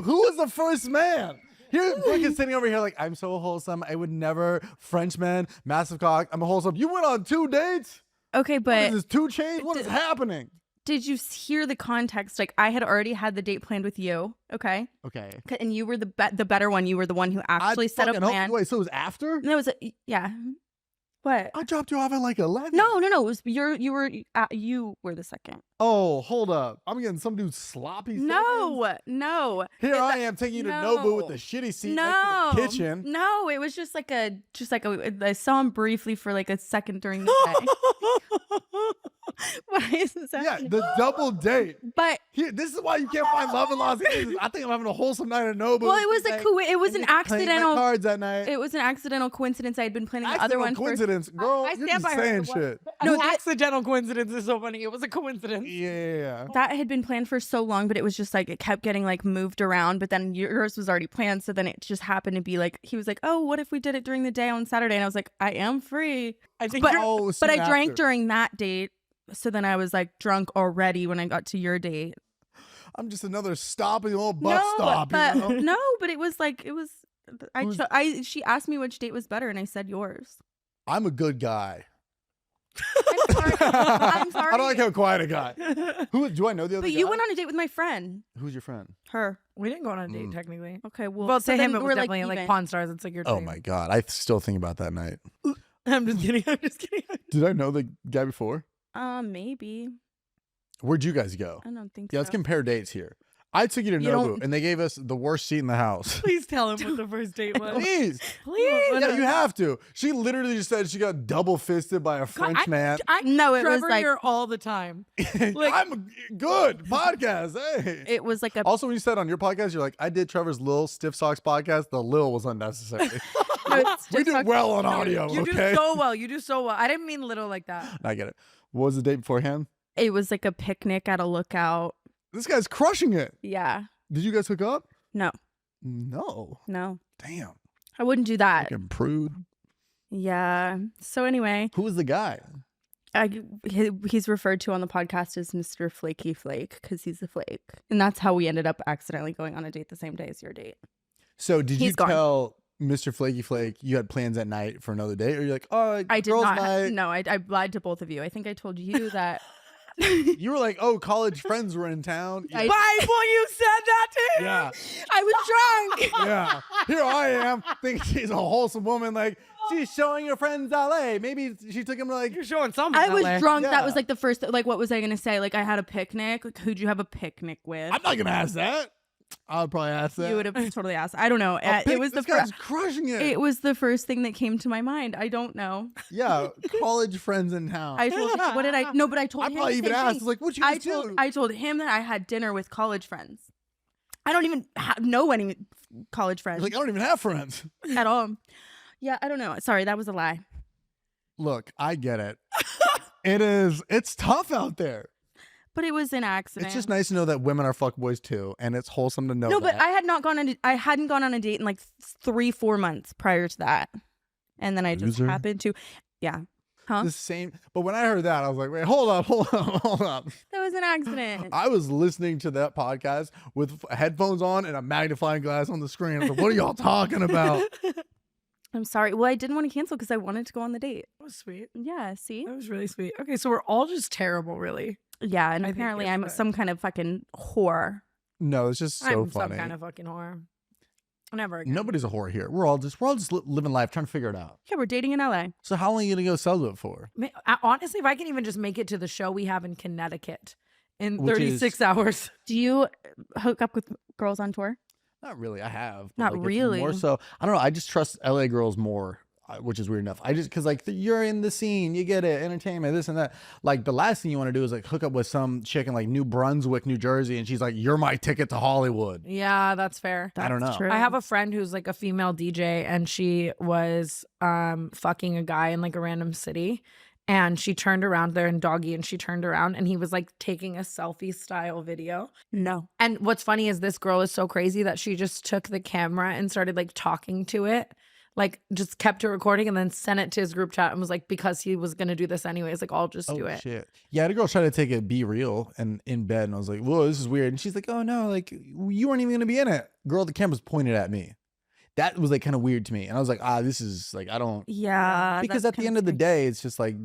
Who was the first man? Here, Brooke is sitting over here like, I'm so wholesome. I would never, Frenchman, massive cock. I'm a wholesome. You went on 2 dates? okay, What but is this, 2 chains? What is happening? did you hear the context? Like, I had already had the date planned with you, okay? Okay. And you were the better one. You were the one who actually set a plan. Wait, so it was after? And it was yeah. What? I dropped you off at like 11. No. It was you were the second. Oh, hold up. I'm getting some dude sloppy. No. Here I am taking you to Nobu with the shitty seat next to the kitchen. No, it was just like a I saw him briefly for like a second during the day. Why is this happening? Yeah, the double date. But here, this is why you can't find love in Los Angeles. I think I'm having a wholesome night at Nobu. well, it was an accidental cards that night. It was an accidental coincidence. I had been planning the other one coincidence, girl. I you're stand just by her. saying shit. No, accidental coincidence is so funny. It was a coincidence. Yeah. That had been planned for so long, but it was just like it kept getting like moved around. But then yours was already planned, so then it just happened to be like he was like, "Oh, what if we did it during the day on Saturday?" And I was like, "I am free." I think, but I drank during that date, so then I was like drunk already when I got to your date. I'm just another stop in the old bus stop. But you know? no, but it was like it was. She asked me which date was better, and I said yours. I'm a good guy. I'm sorry. I don't like how quiet I got. Who do I know the other But guy? you went on a date with my friend. Who's your friend? Her. we didn't go on a date technically. Okay, well, Well, so to him it then was we're definitely like even. Pawn Stars. It's like your Oh dream. my God. I still think about that night. I'm just kidding. Did I know the guy before? Maybe. Where'd you guys go? I don't think Yeah, so. let's compare dates here. I took you to Nobu and they gave us the worst seat in the house. Please tell him what the first date was. Please. Please. Yeah, you have to. She literally just said she got double fisted by a French man. No, it was Trevor like here all the time. I'm a good podcast. Hey. it was like a Also, when you said on your podcast, you're like, I did Trevor's Lil Stiff Socks podcast. The Lil was unnecessary. We do well on audio, You okay? do so well. You do so well. I didn't mean little like that. I get it. What was the date beforehand? It was like a picnic at a lookout. This guy's crushing it. Yeah. Did you guys hook up? No. No. Damn. I wouldn't do that. Fucking prude. Yeah. So anyway, Who was the guy? he's referred to on the podcast as Mr. Flaky Flake because he's a flake. And that's how we ended up accidentally going on a date the same day as your date. So did you He's gone. tell Mr. Flaky Flake you had plans at night for another date? Or you're like, oh, I did girls' not. night. No, I lied to both of you. I think I told you that. You were like, oh, college friends were in town. Yeah. Bible, you said that to him. Yeah. I was drunk. Yeah. Here I am, thinking she's a wholesome woman. Like, she's showing her friends LA. Maybe she took him to like. You're showing something. I was drunk. Yeah. That was like the first. Like, what was I gonna say? Like, I had a picnic. Like, who'd you have a picnic with? I'm not gonna ask that. I'll probably ask that. You would have totally asked. I don't know. It was this the guy's crushing it. It was the first thing that came to my mind. I don't know. Yeah, college friends in town. I told. What did I? No, but I told I him. probably the even same asked. I thing. was like, "What you guys do?" I told him that I had dinner with college friends. I don't even know any college friends You're like, I don't even have friends. at all. Yeah, I don't know. Sorry, that was a lie. Look, I get it. It's tough out there. But it was an accident. It's just nice to know that women are fuckboys too, and it's wholesome to know. No, that. but I hadn't gone on a date in like 3-4 months prior to that, and then I just Loser. happened to, yeah. Huh? The same. But when I heard that, I was like, wait, hold up. That was an accident. I was listening to that podcast with headphones on and a magnifying glass on the screen. I was like, what are y'all talking about? I'm sorry. Well, I didn't want to cancel because I wanted to go on the date. That was sweet. Yeah, see? That was really sweet. Okay, so we're all just terrible, really. Yeah, and I think apparently it's I'm fine. some kind of fucking whore. No, it's just so I'm funny. some kind of fucking whore. Never again. Nobody's a whore here. We're all just living life, trying to figure it out. Yeah, we're dating in LA. So how long are you gonna go celibate for? Honestly, if I can even just make it to the show we have in Connecticut in Which 36 is- hours. Do you hook up with girls on tour? Not really. I have. but, Not like, it's really. More so, I don't know. I just trust LA girls more, which is weird enough. I just because like you're in the scene, you get it, entertainment, this and that. Like the last thing you want to do is like hook up with some chick in like New Brunswick, New Jersey, and she's like, "You're my ticket to Hollywood." Yeah, that's fair. I don't know. That's true. I have a friend who's like a female DJ and she was fucking a guy in like a random city. And she turned around there in Doggy and she turned around and he was like taking a selfie style video. No. And what's funny is this girl is so crazy that she just took the camera and started like talking to it. Like just kept it recording and then sent it to his group chat and was like, because he was going to do this anyways, like I'll just do it. Shit. Yeah, the girl tried to take it Be Real and in bed, and I was like, whoa, this is weird. And she's like, oh no, like you weren't even gonna be in it. Girl, the camera's pointed at me. That was like kind of weird to me. And I was like, this is like, I don't. Yeah. Because that's at the kinda end of the scary. day, it's just like,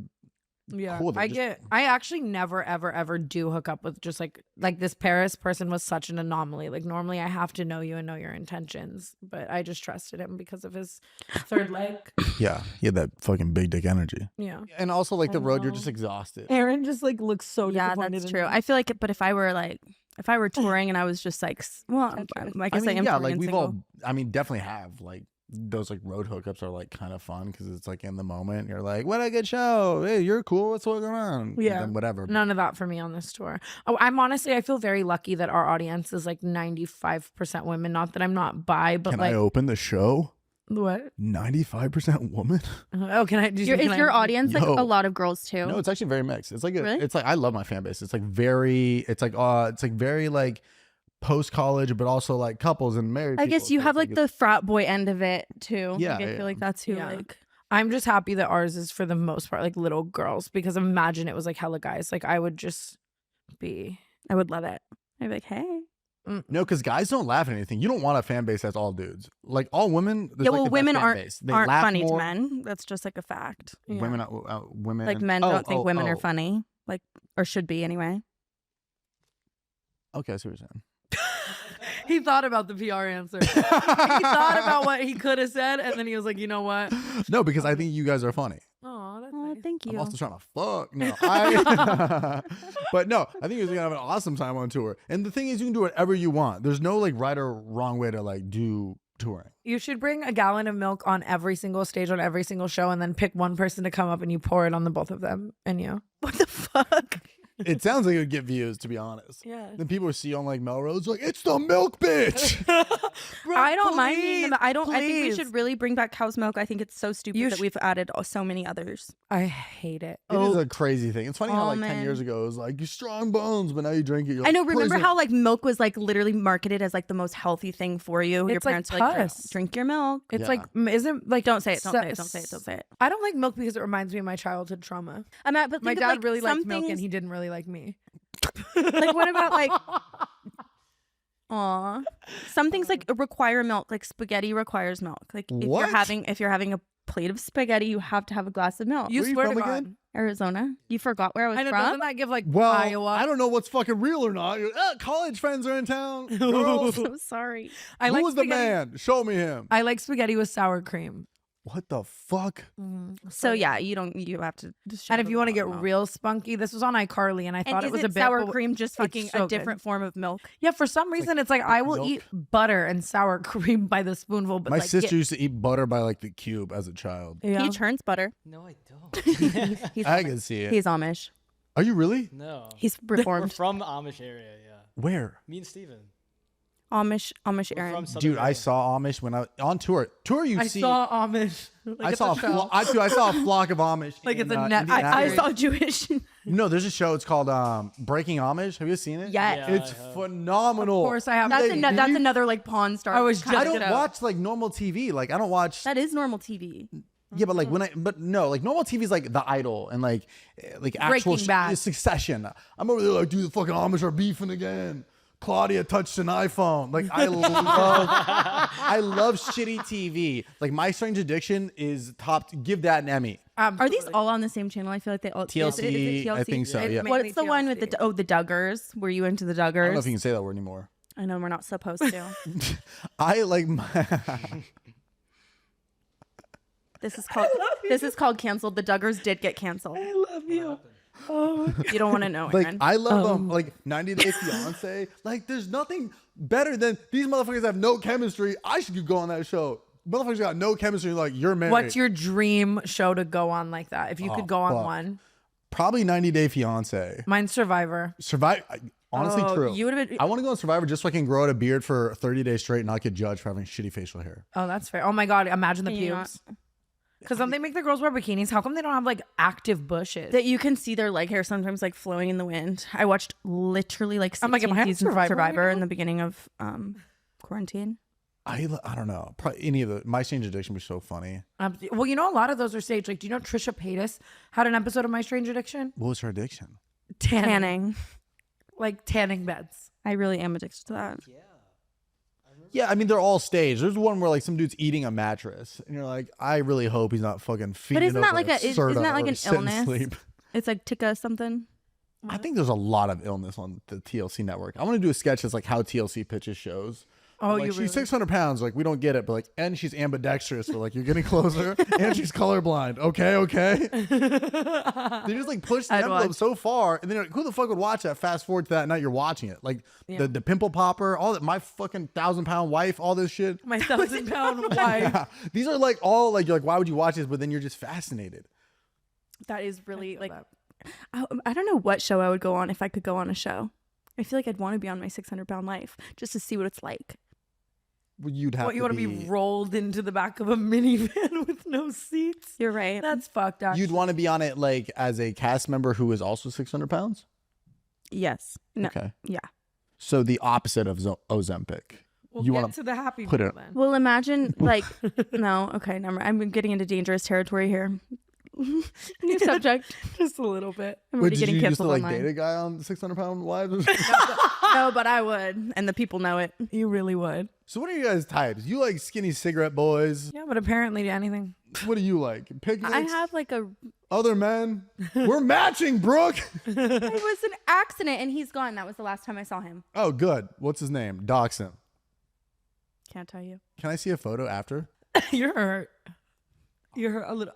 Yeah, cool. I actually never ever do hook up with just like this Paris person was such an anomaly. Like normally I have to know you and know your intentions, but I just trusted him because of his third leg. Yeah, he had that fucking big dick energy. Yeah, And also like the I road, you're know. just exhausted. Aaron just like looks so Yeah, disappointed. that's in true. me. I feel like, but if I were touring and I was just like, well, I guess I am. yeah, touring like and we've single. all, I mean, definitely have like those like road hookups are like kind of fun because it's like in the moment. You're like, what a good show. Hey, you're cool. What's going on? Yeah. And then whatever. None of that for me on this tour. Oh, I feel very lucky that our audience is like 95% women. Not that I'm not bi, but Can like I open the show? what? 95% woman? Oh, can I? Is your audience like Yo. a lot of girls too? No, it's actually very mixed. It's like Really? it's like I love my fan base. It's like very very like post college, but also like couples and married. I guess people. you So have it's like the frat boy end of it too. Yeah, Like, I yeah. feel like that's who Yeah. like. I'm just happy that ours is for the most part like little girls because imagine it was like hella guys. Like I would just be. I would love it. I'd be like, hey. No, because guys don't laugh at anything. You don't want a fan base that's all dudes. Like all women. there's, Yeah, like, well, the best women fan aren't base. They aren't laugh funny more. to men. That's just like a fact. Yeah. Women. Like men Oh, don't think women are oh. funny, like or should be anyway. Okay, I see what you're saying. He thought about the PR answer. He thought about what he could have said, and then he was like, you know what? No, because I think you guys are funny. Oh, that's Oh, nice. thank I'm you. also trying to fuck. No, but no, I think you're gonna have an awesome time on tour. And the thing is, you can do whatever you want. There's no like right or wrong way to like do touring. You should bring a gallon of milk on every single stage on every single show, and then pick one person to come up and you pour it on the both of them and you. What the fuck? It sounds like it would get views, to be honest. Yeah. Then people see on like Melrose, like it's the milk bitch. I don't mind being the, I think we please. should really bring back cow's milk. I think it's so stupid You that we've added so many others. I hate it. It is a crazy thing. It's funny how like 10 Almond. years ago it was like you strong bones, but now you drink it. You're I like, know. Remember prison. how like milk was like literally marketed as like the most healthy thing for you? Your It's like parents were like, pus. drink your milk. It's Yeah. like, isn't like, Don't say it. Don't say it. Don't say it. Don't say it. I don't like milk because it reminds me of my childhood trauma. I'm not. But My think dad of, like, really some liked milk and things- he didn't really like me. Like what about like? Aw, some things like require milk. Like spaghetti requires milk. Like if What? you're having a plate of spaghetti, you have to have a glass of milk. You Where are you swear to from God. again? Arizona. You forgot where I was I know, from. doesn't that give like Well, Iowa? I don't know what's fucking real or not. College friends are in town. Girls. I'm sorry. I Who like was the spaghetti- man? Show me him. I like spaghetti with sour cream. What the fuck? So yeah, you have to. Just And shove if you a want to lot get of milk. real spunky, this was on iCarly, and I thought And it was is a bit sour but- cream, just it's fucking so a different form of milk. Yeah, for some reason, it's like I will milk. eat butter and sour cream by the spoonful, but My like sister used to eat butter by like the cube as a child. yeah. He churns butter. No, I don't. He's I can see it. he's Amish. Are you really? No. He's We're reformed. from Amish area, yeah. Where? Me and Steven. Amish We're Aaron. from Southern Dude, I Maryland. saw Amish when I on tour. You I see. saw Amish. Like, I it's saw a show. I saw a flock of Amish. Like, it's in, a net- Indianapolis. I saw Jewish. No, there's a show. It's called Breaking Amish. Have you seen it? Yes. Yeah, It's I have. phenomenal. Of course, I have. That's, They- that's you- another like Pawn Star. I was kind I of don't show. watch like normal TV. Like I don't watch. That is normal TV. Yeah, but like but no, like normal TV is like The Idol and like actual Breaking Bad. Succession. I'm over there like, dude, the fucking Amish are beefing again. Claudia touched an iPhone. Like I love shitty TV. Like My Strange Addiction is top. Give that an Emmy. Are these all on the same channel? I feel like they all TLC, Is it I think so. It's Yeah. ma- What's the Mainly one with TLC. the Duggars? Were you into the I don't know if Duggars? you can say that word anymore. I know we're not supposed to. I like my. This is called canceled. The Duggars did get canceled. I love you. Oh, You don't want to know, Like Aaron. I love them. Like 90 Day Fiance. Like there's nothing better than these motherfuckers have no chemistry. I should go on that show. Motherfuckers got no chemistry. Like you're married. what's your dream show to go on like that? If you could go on fuck. one, Probably 90 Day Fiance. mine's Survivor. Honestly, Oh, true. you would've been- I want to go on Survivor just so I can grow out a beard for 30 days straight and not get judged for having shitty facial hair. Oh, that's fair. Oh my God, imagine the Can you pubes. Because don't they make the girls wear bikinis? How come they don't have like active bushes? that you can see their leg hair sometimes like flowing in the wind. I watched literally like 16 I'm like, am I on seasons of Survivor Survivor right in now? the beginning of quarantine. I don't know. Probably any of the My Strange Addiction was so funny. Well, you know, a lot of those are staged. Like, do you know Trisha Paytas had an episode of My Strange Addiction? What was her addiction? Tanning. Like tanning beds. I really am addicted to that. Yeah, I mean they're all staged. There's one where like some dude's eating a mattress, and you're like, I really hope he's not fucking feeding. isn't that like isn't that like an illness? Sleep. It's like Tika something. I think there's a lot of illness on the TLC network. I want to do a sketch that's like how TLC pitches shows. Oh, like, she's 600 pounds. Like, we don't get it, but like, and she's ambidextrous. So like, you're getting closer, and she's colorblind. Okay. They just like push the envelope so far, and then like, who the fuck would watch that? Fast forward to that night, you're watching it. Like the pimple popper, all that. My fucking 1,000-pound wife, all this shit. My 1,000-pound wife. Yeah. These are like all like you're like, why would you watch this? But then you're just fascinated. That is really like. I don't know what show I would go on if I could go on a show. I feel like I'd want to be on my 600-pound life just to see what it's like. Well, you'd have you want to be rolled into the back of a minivan with no seats? You're right. That's fucked up. You'd want to be on it like as a cast member who is also 600 pounds? Yes. No. Okay. Yeah. So the opposite of Ozempic. We'll you get want to the happy put meal it- then. Well, imagine like no. Okay, never. I'm getting into dangerous territory here. New subject. Just a little bit. I'm already getting you used to canceled like online. date a guy on 600-pound wives? No, but I would, and the people know it. You really would. So what are you guys types? You like skinny cigarette boys? Yeah, but apparently anything. What do you like? Picnics? I have like a. Other men? We're matching, Brooke. It was an accident, and he's gone. That was the last time I saw him. Oh, good. What's his name? Dox him. Can't tell you. Can I see a photo after? You're hurt. You're hurt a little.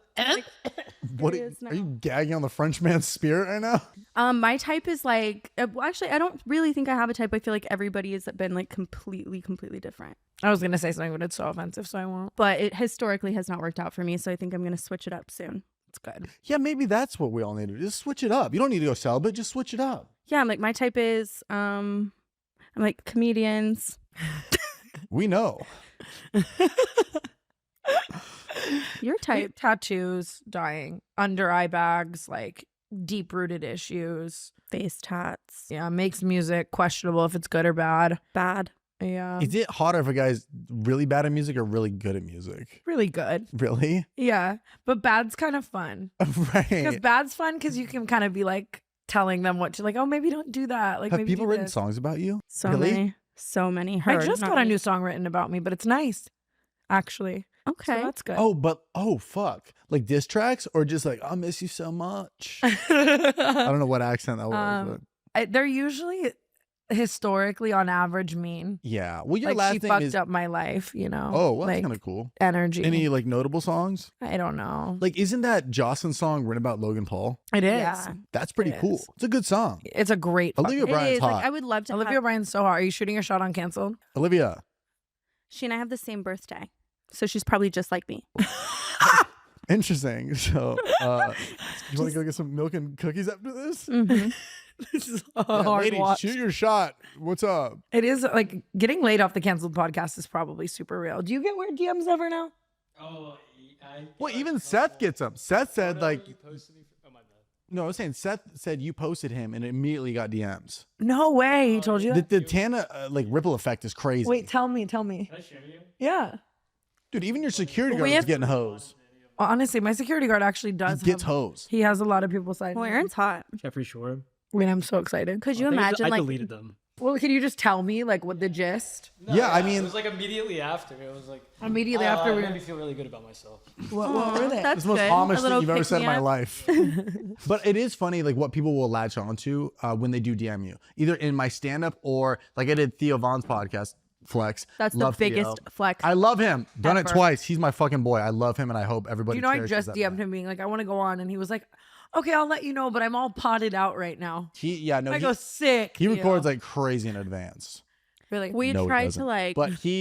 What It is are you gagging on the French man's spirit right now? My type is like. Well, actually, I don't really think I have a type. I feel like everybody has been like completely different. I was gonna say something, but it's so offensive, so I won't. But it historically has not worked out for me, so I think I'm gonna switch it up soon. It's good. Yeah, maybe that's what we all need to do. Just switch it up. You don't need to go celibate. Just switch it up. Yeah, I'm like my type is. I'm like comedians. We know. Your type. Tattoos, dying, under eye bags, like deep rooted issues. Face tats. Yeah, makes music questionable if it's good or bad. Bad. Yeah, Is it hotter if a guy's really bad at music or really good at music? really good. Really? Yeah, but bad's kind of fun because Right. bad's fun because you can kind of be like telling them what to like. Oh, maybe don't do that. Like Have maybe people do written this. songs about you? So Really? many. So many. I Heard, just not got a me. new song written about me, but it's nice, actually. Okay. So that's good. Oh, fuck. Like diss tracks or just like, I miss you so much? I don't know what accent that was. But They're usually historically on average mean. yeah. Well, your Like last she name fucked is. up my life, you know. Oh, well, that's like kind of cool. energy. Any like notable songs? I don't know. Like, isn't that Jocelyn song written about Logan Paul? It is. Yeah. That's pretty It cool. is. It's a good song. It's a great. Olivia It Bryan's is. hot. Like I would love to. Olivia Bryan's so hot. Are you shooting your shot on Canceled? Olivia. She and I have the same birthday, so she's probably just like me. Interesting. So, you want to go get some milk and cookies after this? Mhm. This is Yeah, a hard ladies, watch. shoot your shot. What's up? It is like getting laid off the Canceled podcast is probably super real. Do you get weird DMs ever now? Oh, Well, even Seth gets them. Seth said like, You posted me oh, my bad. no, I was saying Seth said you posted him and immediately got DMs. No way. He told you that? The Tana like ripple effect is crazy. Wait, tell me. Can I share you? Yeah. Dude, even your security guard We is have- getting hosed. Honestly, my security guard actually He does. gets have- hosed. He has a lot of people signing. Well, Aaron's hot. Jeffrey Shore. Wait, I'm so excited. Could you I think imagine I like deleted them. Well, can you just tell me like what the gist? No, Yeah, I it mean- was like immediately after. It was like Immediately after it we. made me feel really good about myself. What were they? That's It's the most good. Amish A little thing you've ever said in my pick-me-up. life. But it is funny, like what people will latch onto when they do DM you, either in my stand-up or like I did Theo Vaughn's podcast, Flex. That's Love the biggest Theo. flex. I love him. Done it Ever. twice. He's my fucking boy. I love him, and I hope everybody. You know, I cherishes just that DM'd man. him being like, I want to go on, and he was like, okay, I'll let you know, but I'm all potted out right now. No, I go sick. he Theo." records like crazy in advance. really. we No, he tried doesn't. to like. But he,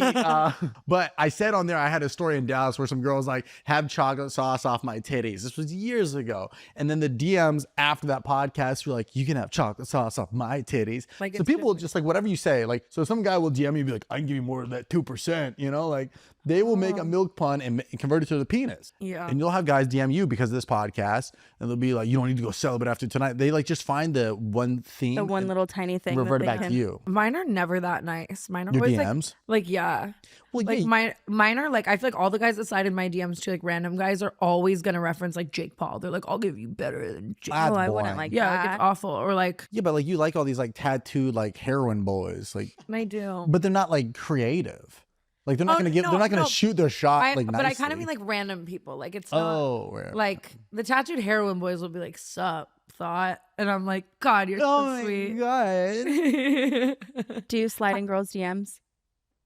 but I said on there, I had a story in Dallas where some girls like have chocolate sauce off my titties. This was years ago. And then the DMs after that podcast were like, you can have chocolate sauce off my titties. Like, so it's people just- just like, whatever you say, like, so some guy will DM you and be like, I can give you more of that 2%, you know, like they will make a milk pun and convert it to the penis. Yeah. And you'll have guys DM you because of this podcast and they'll be like, you don't need to go celibate after tonight. They like just find the one theme. the one and little tiny thing. that revert it they back can- to you. Mine are never that nice. Mine are Your always DMs? like yeah. Well, Like yeah, mine are like I feel like all the guys that slide in my DMs to like random guys are always gonna reference like Jake Paul. They're like, I'll give you better than Jake. That's Oh, I boring. wouldn't like Yeah, that. like it's awful. Or like Yeah, but like you like all these like tattooed like heroin boys, like, I do. but they're not like creative. Like they're not Oh, gonna give. no, they're not gonna no. shoot their shot like but I kind of nicely. mean like random people. Like it's not Oh, where? like the tattooed heroin boys will be like, sup. thought, and I'm like, God, you're so sweet. God. Do you slide in girls' DMs?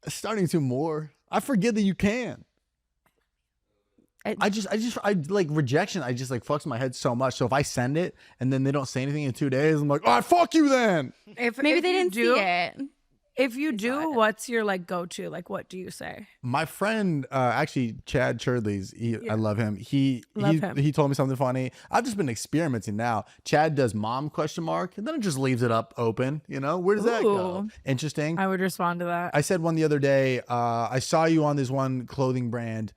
Starting to more. I forget that you can. I like rejection. I just like fucks my head so much. So if I send it and then they don't say anything in 2 days, I'm like, all right, fuck you then. Maybe they didn't see it. If you do, what's your like go-to? Like, what do you say? My friend, actually, Chad Churdley's, I love him. He told me something funny. I've just been experimenting now. Chad does mom ? And then it just leaves it up open. You know, where does that go? Interesting. I would respond to that. I said one the other day, I saw you on this one clothing brand.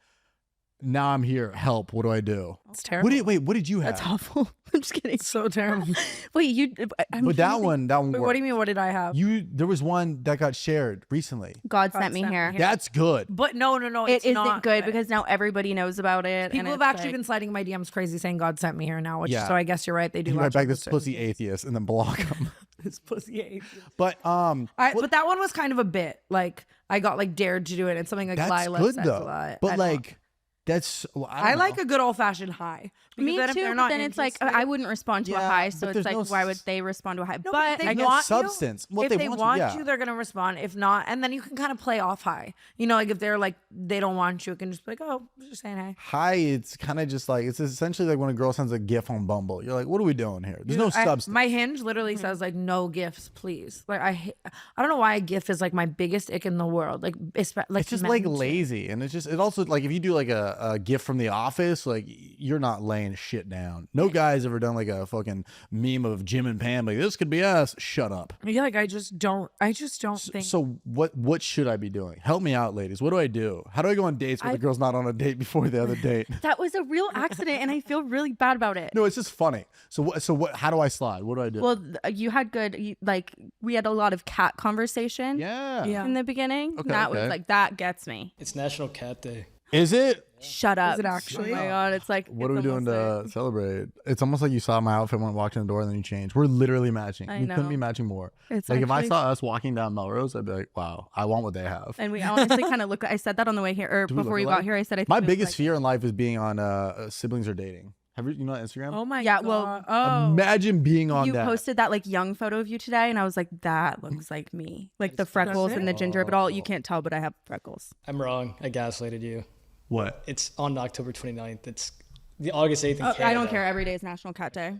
Now I'm here. Help. What do I do? It's terrible. What did you have? That's awful. I'm just kidding. It's so terrible. Wait, But that one Wait, what do you mean? What did I have? There was one that got shared recently. God sent me here. That's good. But no, It isn't good because now everybody knows about it. People have actually been sliding my DMs crazy saying God sent me here now, which so I guess you're right. They do. You write back this pussy atheist and then block them. This pussy atheist. But but that one was kind of a bit like I got like dared to do it. It's something like that's Lila good says though. a lot. But like. That's I like a good old fashioned hi. Me too, but then it's like I wouldn't respond to a hi, so it's like why would they respond to a hi? No, but they I want substance. If they want you, they're gonna respond. If not, and then you can kind of play off hi. You know, like if they're like they don't want you, it can just be like, oh, just saying hi. Hi, it's kind of just like it's essentially like when a girl sends a GIF on Bumble. You're like, what are we doing here? There's no substance. My Hinge literally says like no gifts, please. Like I don't know why a GIF is like my biggest ick in the world. Like it's just like lazy, and it also like if you do like a GIF from the office, like you're not laying shit down. No guy's ever done like a fucking meme of Jim and Pam like this could be us. Shut up. Yeah, like I just don't think. So what should I be doing? Help me out, ladies. What do I do? How do I go on dates when the girl's not on a date before the other date? That was a real accident, and I feel really bad about it. No, it's just funny. So what? How do I slide? What do I do? Well, you had good. Like we had a lot of cat conversation. Yeah. In the beginning, Okay, that was like that gets me. It's National Cat Day. Is it? Shut up. Is it actually? Oh my god, it's like What are we doing to celebrate? It's almost like you saw my outfit when I walked in the door and then you changed. We're literally matching. I We couldn't know. be matching more. It's like if I actually- saw us walking down Melrose, I'd be like, wow, I want what they have. And we honestly kind of look. I said that on the way here, or Do we before look you alike? got here. I said I think My it was biggest like- fear in life is being on siblings are dating. Have you know Instagram? Oh my Yeah, god. well, oh. Imagine being on You that. posted that like young photo of you today, and I was like, that looks like me. Like the freckles and the ginger of it all. You can't tell, but I have freckles. I'm wrong. I gaslighted you. What? It's on October 29th. It's the August 8th in Canada. I don't care. Every day is National Cat Day.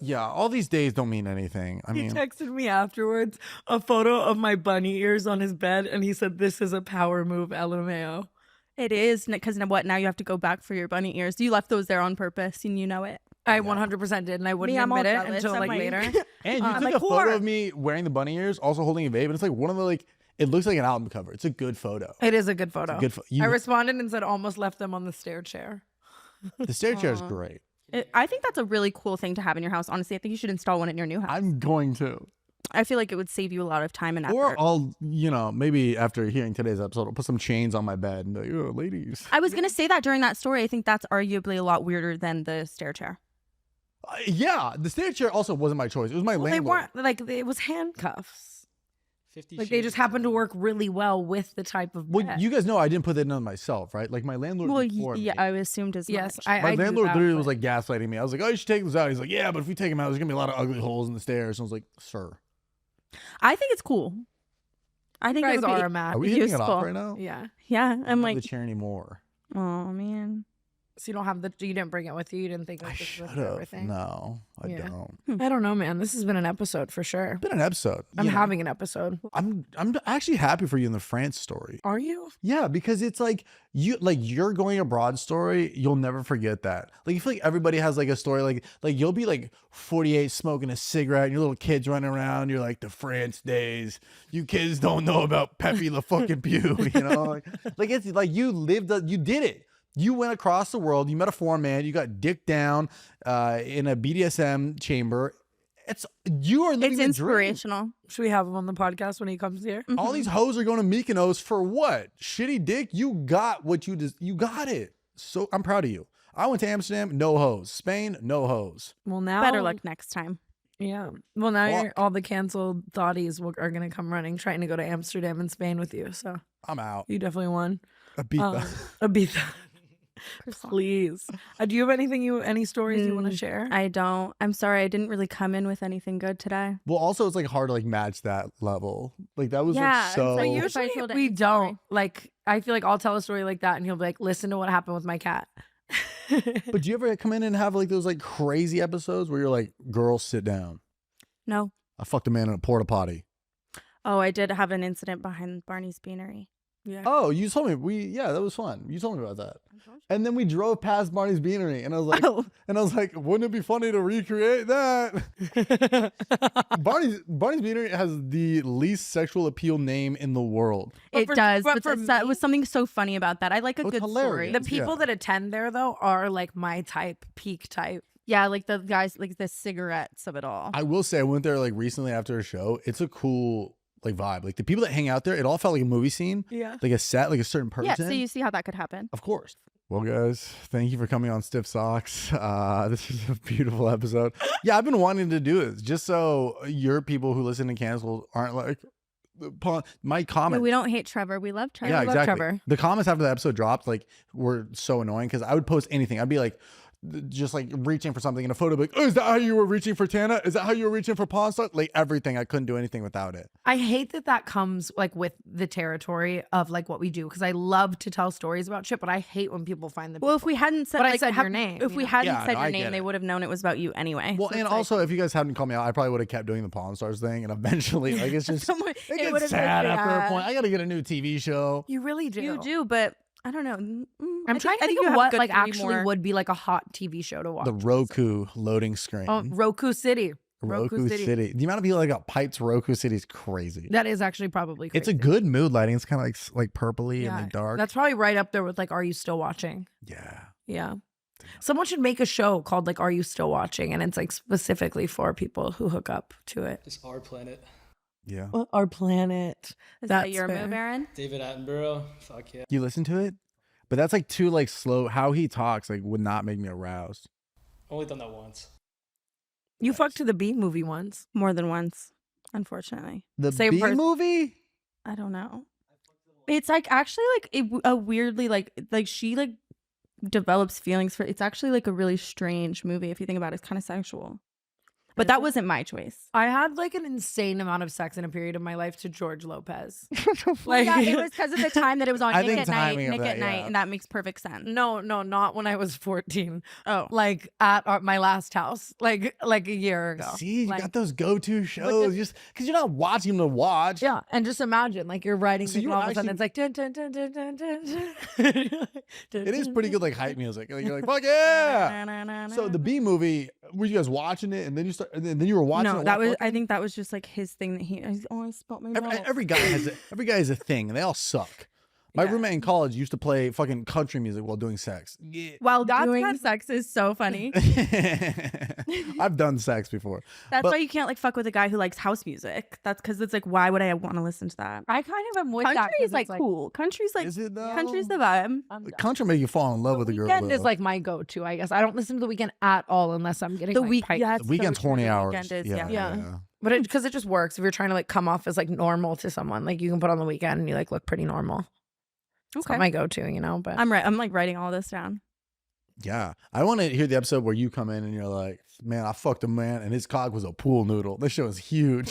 Yeah, all these days don't mean anything. I He mean, texted me afterwards a photo of my bunny ears on his bed, and he said, "This is a power move, LMAO." It is because what? Now you have to go back for your bunny ears. You left those there on purpose, and you know it. I 100% did, and I wouldn't I'm all admit it jealous. until I'm like like- later. and you I'm took like, a photo whore. of me wearing the bunny ears, also holding a vape, and it's like one of the like. It looks like an album cover. It's a good photo. It is a good photo. You- I responded and said, "Almost left them on the stair chair." The stair chair is great. I think that's a really cool thing to have in your house. Honestly, I think you should install one in your new house. I'm going to. I feel like it would save you a lot of time and effort. Or I'll, maybe after hearing today's episode, I'll put some chains on my bed and be like, oh, ladies. I was gonna say that during that story. I think that's arguably a lot weirder than the stair chair. Yeah, the stair chair also wasn't my choice. It was my Well, they landlord. weren't like it was handcuffs. 50 Like they just happened to work really well with the type of Well, bed. you guys know I didn't put that in myself, right? Like my landlord. Well, before yeah, me, I assumed as Yes, much. my I do landlord that, literally but- was like gaslighting me. I was like, oh, you should take this out. He's like, yeah, but if we take him out, there's gonna be a lot of ugly holes in the stairs. And I was like, sir, I think it's cool. I You think it guys would be, are a match. are we hitting it useful. off right now? Yeah. Yeah, I'm I don't like, have the chair anymore. oh man. So you don't have you didn't bring it with you. You didn't think I like this should was have. everything. No, I Yeah. don't. I don't know, man. This has been an episode for sure. Been an episode. I'm Yeah. having an episode. I'm actually happy for you in the France story. Are you? Yeah, because it's like you're going abroad story, you'll never forget that. Like I feel like everybody has like a story like you'll be like 48 smoking a cigarette and your little kids running around, you're like the France days. You kids don't know about Pepe Le fucking Pew, you know? like it's like you did it. You went across the world, you met a foreign man, you got dicked down in a BDSM chamber. You are living It's the inspirational. Should we have him on the podcast when he comes here? dream. All these hoes are going to Mykonos for what? Shitty dick? You got what you got it. So I'm proud of you. I went to Amsterdam, no hoes. Spain, no hoes. Well, now Better luck next time. Yeah. Well, now Fuck. all the canceled thotties are going to come running, trying to go to Amsterdam and Spain with you. So I'm out. you definitely won. Ibiza. Ibiza. Please. Do you have any stories you want to share? I don't. I'm sorry. I didn't really come in with anything good today. Well, also it's like hard to like match that level. Like that was Yeah, like so. it's like Usually I told we any don't. story. Like, I feel like I'll tell a story like that and he'll be like, listen to what happened with my cat. But do you ever come in and have like those like crazy episodes where you're like, girls, sit down. No. I fucked a man in a porta potty. Oh, I did have an incident behind Barney's Beanery. Yeah. Oh, you told me that was fun. You told me about that. And then we drove past Barney's Beanery and I was like, wouldn't it be funny to recreate that? Barney's Beanery has the least sexual appeal name in the world. It does, but for that me- was something so funny about that. I like a Oh, it's good hilarious. story. The people Yeah. that attend there, though, are like my type, peak type. Yeah, like the guys, like the cigarettes of it all. I will say I went there like recently after a show. It's a cool like vibe. Like the people that hang out there, it all felt like a movie scene. Yeah. Like a set, like a certain person. Yeah, so you see how that could happen. Of course. Well, guys, thank you for coming on Stiff Socks. This is a beautiful episode. Yeah, I've been wanting to do this just so your people who listen to Cancel aren't like my No, comments. we don't hate Trevor. We love Trevor. Yeah, I love exactly. Trevor. The comments after the episode dropped like were so annoying because I would post anything. I'd be like, just like reaching for something in a photo, like, oh, is that how you were reaching for Tana? Is that how you were reaching for Pawn Star? Like everything. I couldn't do anything without it. I hate that comes like with the territory of like what we do because I love to tell stories about shit, but I hate when people find the. Well, if we hadn't said, But I like, said your name, if you we know? hadn't Yeah, said no, I your get name, they it. would have known it was about you anyway. Well, So and it's like- also if you guys hadn't called me out, I probably would have kept doing the Pawn Stars thing, and eventually, like, it's just Someone- it it gets would've sad been after a bad. point. I got to get a new TV show. You really do. you do, but I don't know. I'm trying to think you of have what good like 3 actually more. would be like a hot TV show to watch. The Roku loading screen. Oh, Roku City. Roku City. The amount of people that got piped to Roku City is crazy. That is actually probably crazy. It's a good mood lighting. It's kind of like purpley and like dark. That's probably right up there with like, Are You Still Watching? Yeah. Yeah. Someone should make a show called like Are You Still Watching? And it's like specifically for people who hook up to it. Just Our Planet. Yeah. Our planet. Is That's that your fair. move, Aaron? David Attenborough. Fuck yeah. You listen to it? But that's like too like slow. How he talks like would not make me aroused. Only done that once. You fucked to the B movie once. More than once, unfortunately. The Same B person. movie? I don't know. It's like actually like a weirdly like she like develops feelings for. It's actually like a really strange movie if you think about it. It's kind of sexual. But that wasn't my choice. I had like an insane amount of sex in a period of my life to George Lopez. Like, yeah, it was because of the time that it was on I Nick think at Night, timing of Nick that, at Night, yeah. and that makes perfect sense. No, not when I was 14. Oh, Like at my last house, like a year ago. See, you Like, got those go-to shows just because you're not watching them to watch. yeah, and just imagine like you're writing So the you all of a sudden actually- it's like dun, dun, dun, dun, dun, dun. It is pretty good like hype music. Like, you're like, fuck yeah. So the B movie, were you guys watching it and then then you were watching no, it? that while was. I fucking? think that was just like his thing that he. Oh, I spelt my mouth. Every guy has a thing, and they all suck. My Yeah. roommate in college used to play fucking country music while doing sex. Yeah. While That's doing kind- sex is so funny. I've done sex before. That's But- why you can't like fuck with a guy who likes house music. That's because it's like, why would I want to listen to that? I kind of am with Country that. 'cause is like it's cool. Country's like Is it though? country's the vibe. I'm done. Country make you fall in love with a girl. Weekend is though. like my go-to, I guess. I don't listen to the Weekend at all unless I'm getting The my week, pipe. yeah, The it's weekend's so true. horny The hours. Weekend is, yeah, Yeah. But because it just works. If you're trying to like come off as like normal to someone, like you can put on the Weekend and you like look pretty normal. It's Okay, not my go-to, you know. But I'm right. I'm like writing all this down. Yeah. I want to hear the episode where you come in and you're like, man, I fucked a man and his cock was a pool noodle. This show is huge.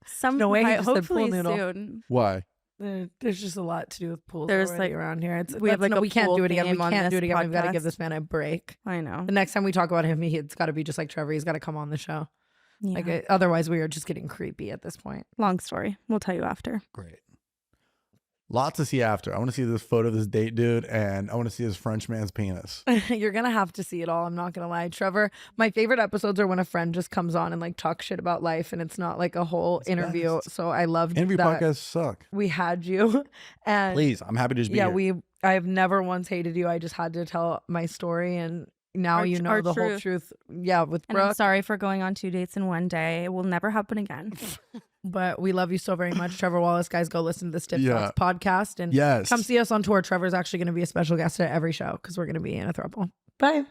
Some No way, right, he just said hopefully pool noodle. soon. Why? there's just a lot to do with pools. There's, already like- around here. It's we have, like, a we can't pool do it again. We theme on can't do this it again. We've got to give podcast. this man a break. I know. The next time we talk about him, it's got to be just like Trevor. He's got to come on the show. Yeah. Like otherwise, we are just getting creepy at this point. Long story. We'll tell you after. Great. Lots to see after. I want to see this photo of this date dude and I want to see his French man's penis. You're gonna have to see it all. I'm not gonna lie, Trevor. My favorite episodes are when a friend just comes on and like talks shit about life, and it's not like a whole It's interview. best. So I loved Interview that podcasts suck. we had you, and Please, I'm happy to just be yeah, here. I've never once hated you. I just had to tell my story, and now Our you tr- know our the whole truth. truth. Yeah, with And I'm Brooke. sorry for going on 2 dates in one day. It will never happen again. But we love you so very much, Trevor Wallace. Guys, go listen to the Stiff Yeah. Talks podcast and Yes. come see us on tour. Trevor's actually going to be a special guest at every show because we're going to be in a throuple. Bye.